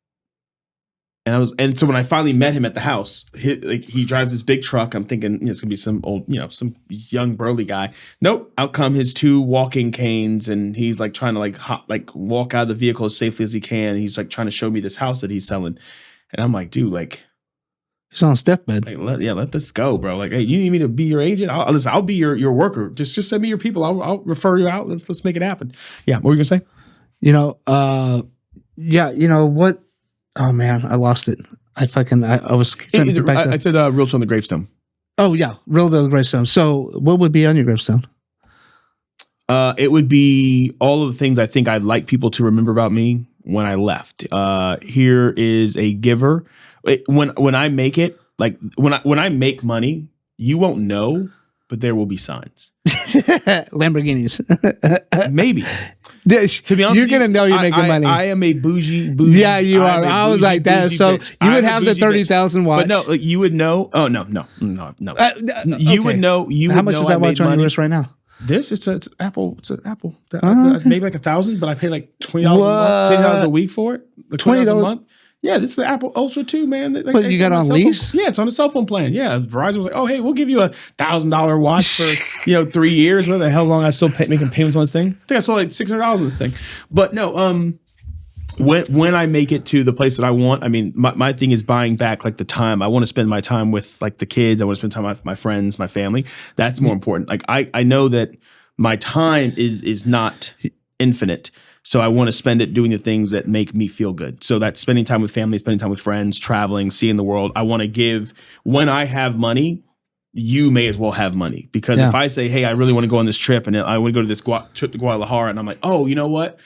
Speaker 1: And so when I finally met him at the house, he drives this big truck. I'm thinking, it's gonna be some old, some young burly guy. Nope. Out come his 2 walking canes, and he's like trying to walk out of the vehicle as safely as he can. He's like trying to show me this house that he's selling, and I'm like, dude, like,
Speaker 2: he's on his deathbed.
Speaker 1: Like, let this go, bro. Like, hey, you need me to be your agent? I'll be your worker. Just send me your people. I'll refer you out. Let's make it happen. Yeah. What were you gonna say?
Speaker 2: What? Oh man, I lost it. I was trying to get back
Speaker 1: I said realtor on the gravestone.
Speaker 2: Oh yeah, realtor on the gravestone. So what would be on your gravestone?
Speaker 1: It would be all of the things I think I'd like people to remember about me when I left. Here is a giver. When I make it, like when I make money, you won't know, but there will be signs.
Speaker 2: Lamborghinis.
Speaker 1: Maybe.
Speaker 2: To be honest, you're gonna know you're making money.
Speaker 1: I am a bougie.
Speaker 2: Yeah, you are. I was like that. So you would have the 30,000 watch,
Speaker 1: but no, like, you would know. Oh no. You would know.
Speaker 2: How much is that watch on your wrist right now?
Speaker 1: It's an Apple. It's an Apple. Maybe like 1,000, but I pay like $20 a month, $10 a week for it. Like $20 a month. Yeah, this is the Apple Ultra 2, man. Like,
Speaker 2: but you got on lease?
Speaker 1: Yeah, it's on a cell phone plan. Yeah, Verizon was like, oh, hey, we'll give you $1,000 watch for 3 years. What the hell long I still making payments on this thing? I think I sold like $600 on this thing. But no, when I make it to the place that I want, I mean, my thing is buying back like the time. I want to spend my time with like the kids. I want to spend time with my friends, my family. That's more important. Like I know that my time is not infinite. So I want to spend it doing the things that make me feel good. So that's spending time with family, spending time with friends, traveling, seeing the world. I want to give, when I have money, you may as well have money. Because if I say, hey, I really want to go on this trip and I want to go to this trip to Guadalajara, and I'm like, oh, you know what?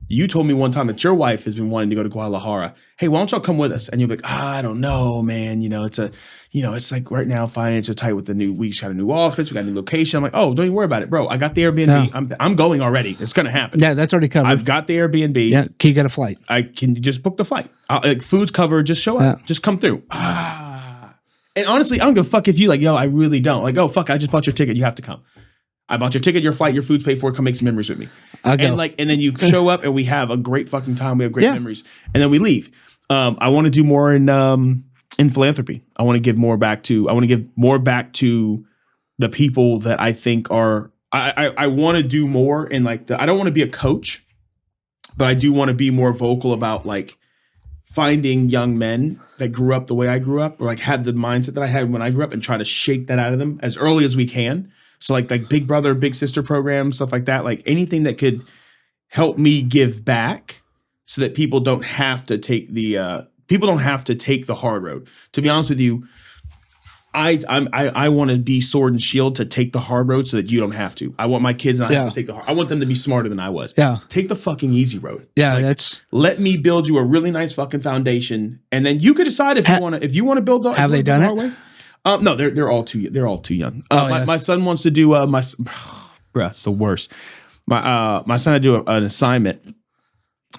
Speaker 1: You told me one time that your wife has been wanting to go to Guadalajara. Hey, why don't y'all come with us? And you're like, I don't know, man. It's like right now finance are tight with we just got a new office, we got a new location. I'm like, oh, don't even worry about it, bro. I got the Airbnb. Yeah. I'm going already. It's gonna happen.
Speaker 2: Yeah, that's already covered.
Speaker 1: I've got the Airbnb.
Speaker 2: Yeah, can you get a flight?
Speaker 1: I can just book the flight. Like food's covered. Just show up. Just come through. And honestly, I don't give a fuck if you like, yo, I really don't. Like, oh fuck, I just bought your ticket. You have to come. I bought your ticket, your flight, your food's paid for. Come make some memories with me. And then you show up and we have a great fucking time. We have great memories, and then we leave. I want to do more in philanthropy. I want to give more back to. I want to give more back to the people that I think are. I want to do more in like I don't want to be a coach, but I do want to be more vocal about like finding young men that grew up the way I grew up, or like had the mindset that I had when I grew up, and try to shake that out of them as early as we can. So like big brother, big sister programs, stuff like that, like anything that could help me give back so that people don't have to take the hard road. To be honest with you, I want to be sword and shield to take the hard road so that you don't have to. I want my kids not have to take the hard. I want them to be smarter than I was.
Speaker 2: Yeah.
Speaker 1: Take the fucking easy road.
Speaker 2: Yeah,
Speaker 1: like, let me build you a really nice fucking foundation, and then you could decide if you want to build the
Speaker 2: have they done it?
Speaker 1: Way. No, they're all too young. My son wants to do bruh, it's the worst. My son had to do an assignment,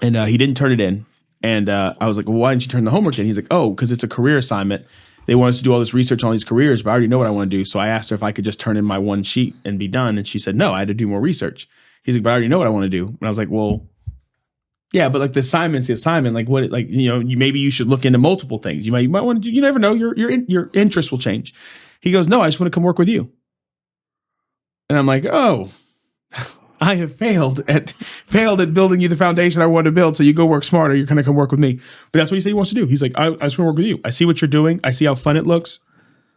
Speaker 1: and he didn't turn it in. And I was like, well, why didn't you turn the homework in? He's like, oh, because it's a career assignment. They want us to do all this research on these careers, but I already know what I want to do. So I asked her if I could just turn in my one sheet and be done. And she said, no, I had to do more research. He's like, but I already know what I want to do. And I was like, well, yeah, but like the assignment's the assignment. Like what, like, maybe you should look into multiple things. You might want to do, you never know, your interest will change. He goes, no, I just want to come work with you. And I'm like, oh, I have failed at building you the foundation I wanted to build. So you go work smarter. You're going to come work with me. But that's what he said he wants to do. He's like, I just want to work with you. I see what you're doing. I see how fun it looks.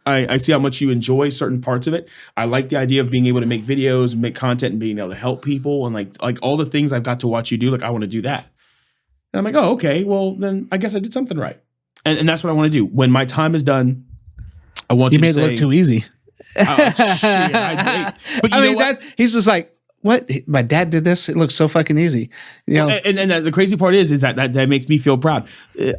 Speaker 1: I see how much you enjoy certain parts of it. I like the idea of being able to make videos and make content and being able to help people. And like all the things I've got to watch you do, like I want to do that. And I'm like, oh, okay, well then I guess I did something right. And that's what I want to do. When my time is done, I want you to say. You made it
Speaker 2: look too easy.
Speaker 1: Oh, shit. But you know what?
Speaker 2: He's just like, what? My dad did this. It looks so fucking easy.
Speaker 1: And the crazy part is that makes me feel proud.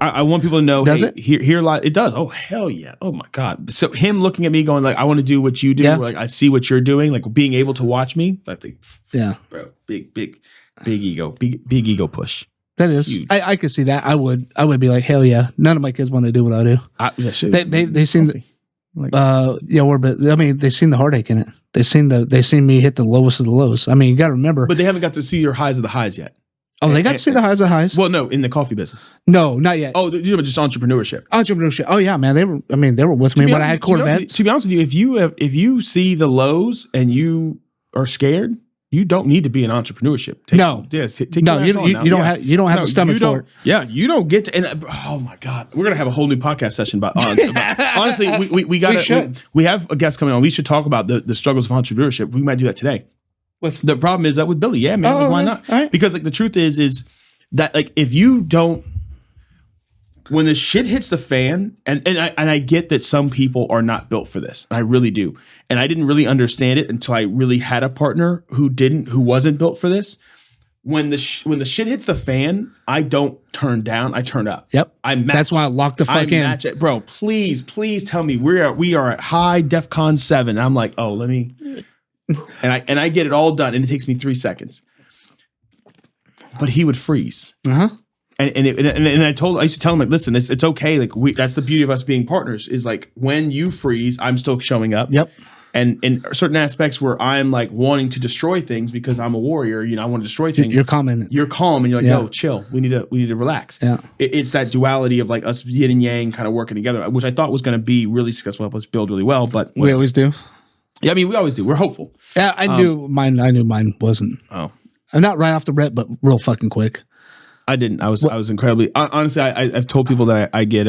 Speaker 1: I want people to know.
Speaker 2: Does it?
Speaker 1: Here a lot. It does. Oh hell yeah. Oh my god. So him looking at me going like, I want to do what you do. Yeah. Like I see what you're doing. Like being able to watch me. Like,
Speaker 2: yeah,
Speaker 1: bro. Big ego. Big ego push.
Speaker 2: That is. I could see that. I would be like, hell yeah. None of my kids want to do what I do. They seem. They seen the heartache in it. They seen me hit the lowest of the lows. I mean, you got to remember.
Speaker 1: But they haven't got to see your highs of the highs yet.
Speaker 2: Oh, they got to see the highs of the highs?
Speaker 1: Well, no, in the coffee business.
Speaker 2: No, not yet.
Speaker 1: Oh, just entrepreneurship.
Speaker 2: Entrepreneurship. Oh yeah, man. They were with me when I had Corvettes.
Speaker 1: To be honest with you, if you see the lows and you are scared, you don't need to be in entrepreneurship.
Speaker 2: You don't have the stomach for it.
Speaker 1: Yeah, you don't get to. And oh my god, we're gonna have a whole new podcast session about honestly, we have a guest coming on. We should talk about the struggles of entrepreneurship. We might do that today. The problem is that with Billy, yeah, man, why not? Right. Because like the truth is that like if you don't. When the shit hits the fan, and I get that some people are not built for this, and I really do, and I didn't really understand it until I really had a partner who wasn't built for this. When the shit hits the fan, I don't turn down, I turn up.
Speaker 2: Yep, that's why I locked the fuck in.
Speaker 1: Match it. Bro, please tell me we are at high DEFCON 7. I'm like, oh, let me, and I get it all done, and it takes me 3 seconds. But he would freeze. And I used to tell him like, listen, it's okay. Like that's the beauty of us being partners is like when you freeze, I'm still showing up.
Speaker 2: Yep.
Speaker 1: And in certain aspects where I'm like wanting to destroy things because I'm a warrior, I want to destroy things.
Speaker 2: You're calm.
Speaker 1: You're calm, and you're like, yo, chill. We need to relax.
Speaker 2: Yeah.
Speaker 1: It's that duality of like us yin and yang kind of working together, which I thought was going to be really successful, help us build really well. But
Speaker 2: we always do.
Speaker 1: Yeah, I mean, we always do. We're hopeful.
Speaker 2: Yeah, I knew mine wasn't.
Speaker 1: Oh,
Speaker 2: I'm not right off the rip, but real fucking quick.
Speaker 1: I didn't. I was incredibly honestly. I've told people that I get.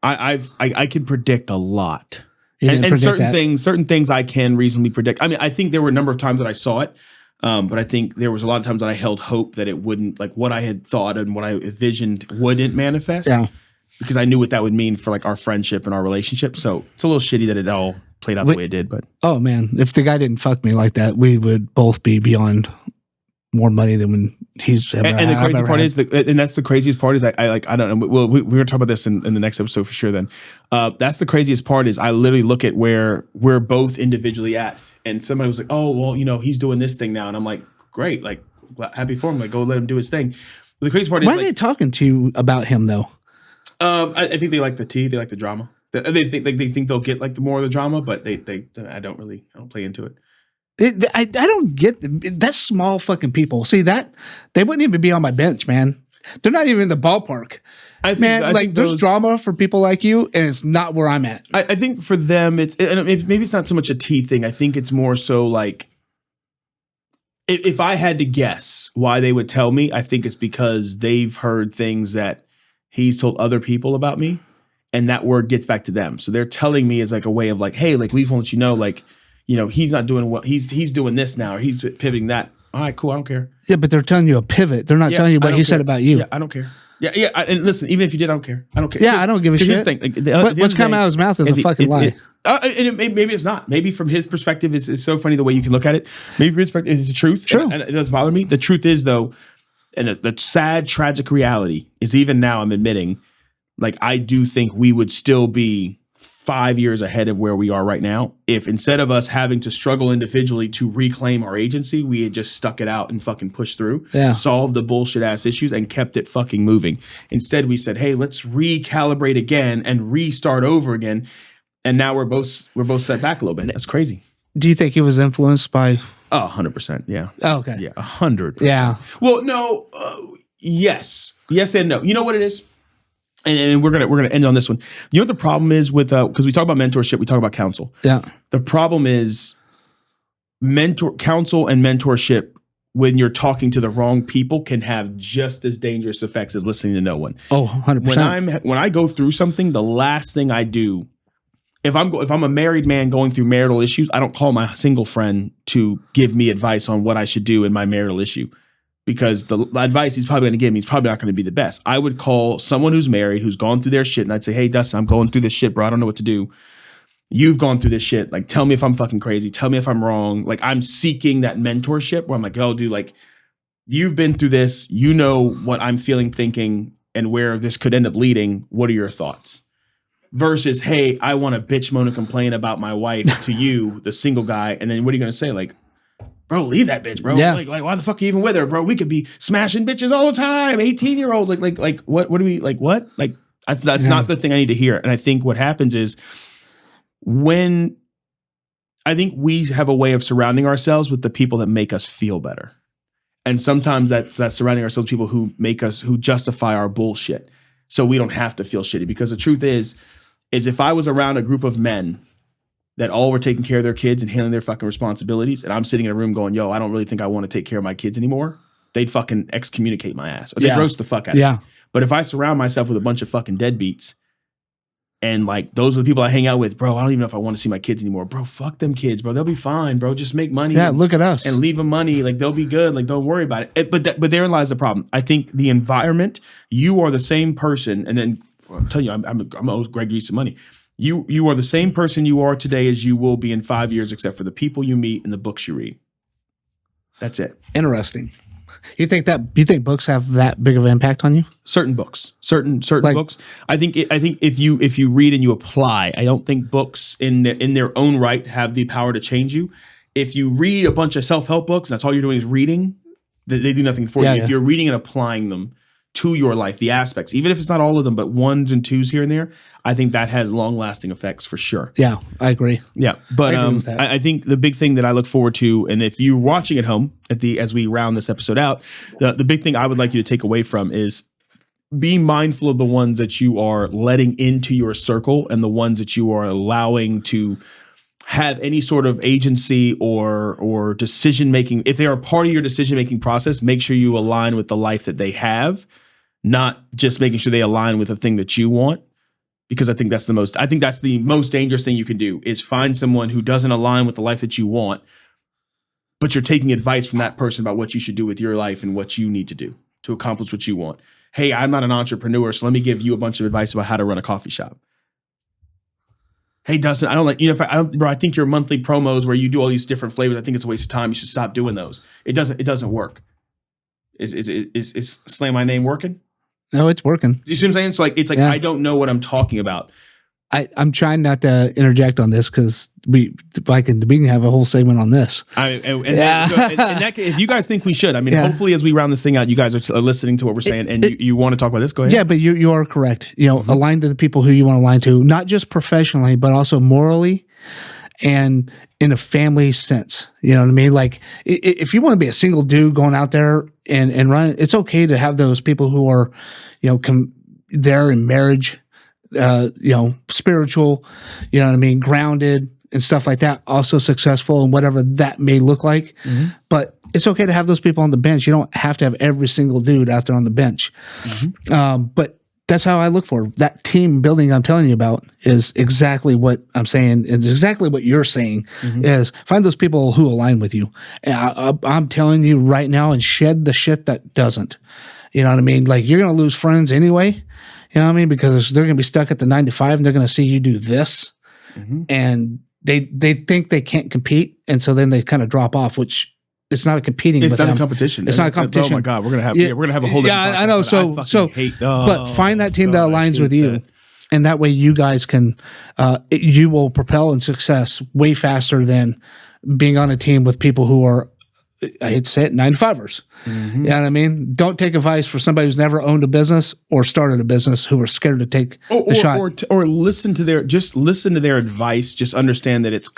Speaker 1: I can predict a lot, and certain things I can reasonably predict. I mean, I think there were a number of times that I saw it, but I think there was a lot of times that I held hope that it wouldn't, like what I had thought and what I envisioned wouldn't manifest.
Speaker 2: Yeah,
Speaker 1: because I knew what that would mean for like our friendship and our relationship. So it's a little shitty that it all played out the way it did. But
Speaker 2: oh man, if the guy didn't fuck me like that, we would both be beyond more money than when he's ever
Speaker 1: and the
Speaker 2: I've
Speaker 1: crazy
Speaker 2: ever
Speaker 1: part
Speaker 2: had.
Speaker 1: is and that's the craziest part is I don't know. Well, we're gonna talk about this in the next episode for sure. Then, that's the craziest part is I literally look at where we're both individually at, and somebody was like, "Oh, well, he's doing this thing now," and I'm like, "Great, like happy for him. Like, go let him do his thing." But the crazy part is,
Speaker 2: why are they talking to you about him though?
Speaker 1: I think they like the tea, they like the drama. They think they'll get like the more of the drama, but I don't play into it.
Speaker 2: I don't get that's small fucking people. See that they wouldn't even be on my bench, man. They're not even in the ballpark. I think there's drama for people like you, and it's not where I'm at.
Speaker 1: I think for them, maybe it's not so much a tea thing. I think it's more so like if I had to guess why they would tell me, I think it's because they've heard things that he's told other people about me, and that word gets back to them. So they're telling me as like a way of like, hey, like we want to let you know, like. He's not doing what he's doing this now, or he's pivoting that. All right, cool. I don't care.
Speaker 2: Yeah, but they're telling you a pivot. They're not telling you what he said about you.
Speaker 1: Yeah, I don't care. Yeah. And listen, even if you did, I don't care. I don't care.
Speaker 2: Yeah, I don't give a shit. What's coming out of his mouth is a fucking lie.
Speaker 1: And maybe it's not. Maybe from his perspective, it's so funny the way you can look at it. Maybe from his perspective, it's the truth.
Speaker 2: True.
Speaker 1: And it doesn't bother me. The truth is, though, and the sad, tragic reality is even now I'm admitting, like, I do think we would still be 5 years ahead of where we are right now if instead of us having to struggle individually to reclaim our agency, we had just stuck it out and fucking pushed through, solved the bullshit ass issues and kept it fucking moving. Instead, we said, hey, let's recalibrate again and restart over again. And now we're both set back a little bit. That's crazy.
Speaker 2: Do you think he was influenced by?
Speaker 1: Oh, 100%. Yeah.
Speaker 2: Oh, okay.
Speaker 1: Yeah. 100%.
Speaker 2: Yeah.
Speaker 1: Well, no. Yes and no. You know what it is? And we're gonna end on this one. You know what the problem is with because we talk about mentorship, we talk about counsel.
Speaker 2: Yeah.
Speaker 1: The problem is counsel and mentorship when you're talking to the wrong people can have just as dangerous effects as listening to no one.
Speaker 2: Oh, 100%.
Speaker 1: When I go through something, the last thing I do, if I'm a married man going through marital issues, I don't call my single friend to give me advice on what I should do in my marital issue. Because the advice he's probably going to give me is probably not going to be the best. I would call someone who's married, who's gone through their shit, and I'd say, hey, Dustin, I'm going through this shit, bro. I don't know what to do. You've gone through this shit. Like, tell me if I'm fucking crazy. Tell me if I'm wrong. Like, I'm seeking that mentorship where I'm like, oh, dude, like, you've been through this. You know what I'm feeling, thinking, and where this could end up leading. What are your thoughts? Versus, hey, I want to bitch, moan, and complain about my wife to you, the single guy. And then what are you going to say? Like, bro, leave that bitch, bro.
Speaker 2: Yeah.
Speaker 1: Like, why the fuck are you even with her, bro? We could be smashing bitches all the time. 18-year-olds. Like, what do we, like, what? Like, that's not the thing I need to hear. And I think what happens is I think we have a way of surrounding ourselves with the people that make us feel better. And sometimes that's surrounding ourselves with people who justify our bullshit. So we don't have to feel shitty. Because the truth is if I was around a group of men that all were taking care of their kids and handling their fucking responsibilities, and I'm sitting in a room going, yo, I don't really think I want to take care of my kids anymore, they'd fucking excommunicate my ass. Or they'd roast the fuck out of me. But if I surround myself with a bunch of fucking deadbeats, and like those are the people I hang out with, bro, I don't even know if I want to see my kids anymore. Bro, fuck them kids, bro. They'll be fine, bro. Just make money.
Speaker 2: Yeah, look at us.
Speaker 1: And leave them money. Like, they'll be good. Like, don't worry about it. But therein lies the problem. I think the environment, you are the same person, and then I'm telling you, I'm owed Greg Reese some money. You are the same person you are today as you will be in 5 years, except for the people you meet and the books you read. That's it.
Speaker 2: Interesting. You think books have that big of an impact on you?
Speaker 1: Certain books, certain like, books. I think if you read and you apply, I don't think books in their own right have the power to change you. If you read a bunch of self-help books, and that's all you're doing is reading, they do nothing for you. If you're reading and applying them to your life, the aspects, even if it's not all of them, but ones and twos here and there, I think that has long-lasting effects for sure.
Speaker 2: Yeah, I agree.
Speaker 1: Yeah, but I think the big thing that I look forward to, and if you're watching at home as we round this episode out, the big thing I would like you to take away from is be mindful of the ones that you are letting into your circle and the ones that you are allowing to have any sort of agency or decision making. If they are part of your decision making process, make sure you align with the life that they have, not just making sure they align with the thing that you want. Because I think that's the most dangerous thing you can do is find someone who doesn't align with the life that you want, but you're taking advice from that person about what you should do with your life and what you need to do to accomplish what you want. Hey, I'm not an entrepreneur, so let me give you a bunch of advice about how to run a coffee shop. Hey, Dustin, I don't like, I think your monthly promos where you do all these different flavors, I think it's a waste of time. You should stop doing those. It doesn't work. Is Slay My Name working?
Speaker 2: No, it's working.
Speaker 1: You see what I'm saying? It's like I don't know what I'm talking about.
Speaker 2: I'm trying not to interject on this because we can have a whole segment on this.
Speaker 1: If you guys think we should, hopefully as we round this thing out, you guys are listening to what we're saying, and you want to talk about this. Go ahead.
Speaker 2: Yeah, but you are correct. Align to the people who you want to align to, not just professionally, but also morally and in a family sense. You know what I mean? Like if you want to be a single dude going out there and run, it's okay to have those people who are, there in marriage. Spiritual, you know what I mean, grounded and stuff like that, also successful and whatever that may look like. Mm-hmm. But it's okay to have those people on the bench. You don't have to have every single dude out there on the bench. Mm-hmm. But that's how I look for that team building I'm telling you about is exactly what I'm saying. It's exactly what you're saying is find those people who align with you. And I'm telling you right now, and shed the shit that doesn't. You know what I mean? Like you're going to lose friends anyway. You know what I mean? Because they're going to be stuck at the 9 to 5 and they're going to see you do this and they think they can't compete. And so then they kind of drop off, which it's not a competing.
Speaker 1: It's not a competition.
Speaker 2: It's not a competition.
Speaker 1: Oh my God. We're going to have a whole.
Speaker 2: Yeah, I know. But find that team that aligns with you. And that way you guys can, you will propel in success way faster than being on a team with people who are, I hate to say it, 9 to 5ers. Mm-hmm. You know what I mean? Don't take advice for somebody who's never owned a business or started a business who are scared to take the shot.
Speaker 1: Or listen to their advice. Just understand that it's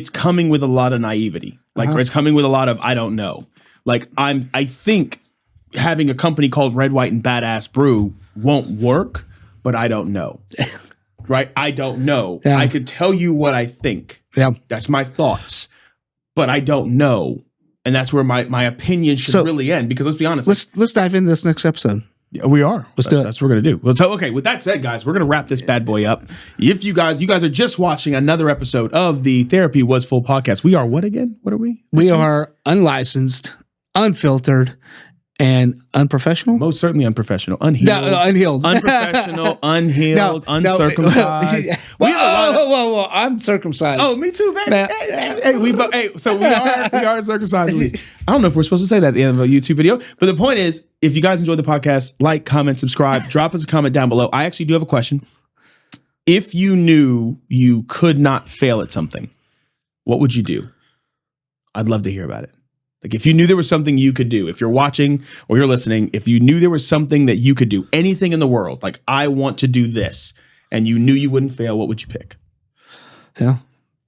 Speaker 1: coming with a lot of naivety. Like or it's coming with a lot of I don't know. Like I think having a company called Red White and Badass Brew won't work, but I don't know. Right? I don't know. Yeah. I could tell you what I think.
Speaker 2: Yeah.
Speaker 1: That's my thoughts. But I don't know, and that's where my opinion should really end. Because let's be honest,
Speaker 2: let's dive into this next episode.
Speaker 1: Yeah, we are.
Speaker 2: Let's do it.
Speaker 1: That's what we're gonna do. Okay. With that said, guys, we're gonna wrap this bad boy up. If you guys are just watching another episode of the Therapy Was Full podcast, we are what again? What are we?
Speaker 2: We are unlicensed, unfiltered, and unprofessional.
Speaker 1: Most certainly unprofessional, unhealed,
Speaker 2: unhealed,
Speaker 1: unprofessional, unhealed, uncircumcised.
Speaker 2: Whoa! I'm circumcised.
Speaker 1: Oh, me too, man. Hey, so we are circumcised. At least. I don't know if we're supposed to say that at the end of a YouTube video, but the point is, if you guys enjoyed the podcast, like, comment, subscribe, drop us a comment down below. I actually do have a question. If you knew you could not fail at something, what would you do? I'd love to hear about it. Like if you knew there was something you could do, if you're watching or you're listening, if you knew there was something that you could do, anything in the world, like I want to do this, and you knew you wouldn't fail, what would you pick?
Speaker 2: Yeah,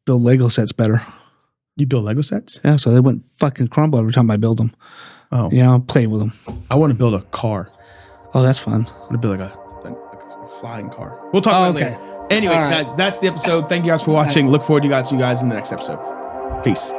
Speaker 2: build Lego sets better.
Speaker 1: You build Lego sets?
Speaker 2: Yeah, so they wouldn't fucking crumble every time I build them.
Speaker 1: Oh.
Speaker 2: Play with them.
Speaker 1: I want to build a car.
Speaker 2: Oh, that's fun.
Speaker 1: I want to build like a flying car. We'll talk about it later. Anyway, guys, that's the episode. Thank you guys for watching. Look forward to you guys in the next episode. Peace.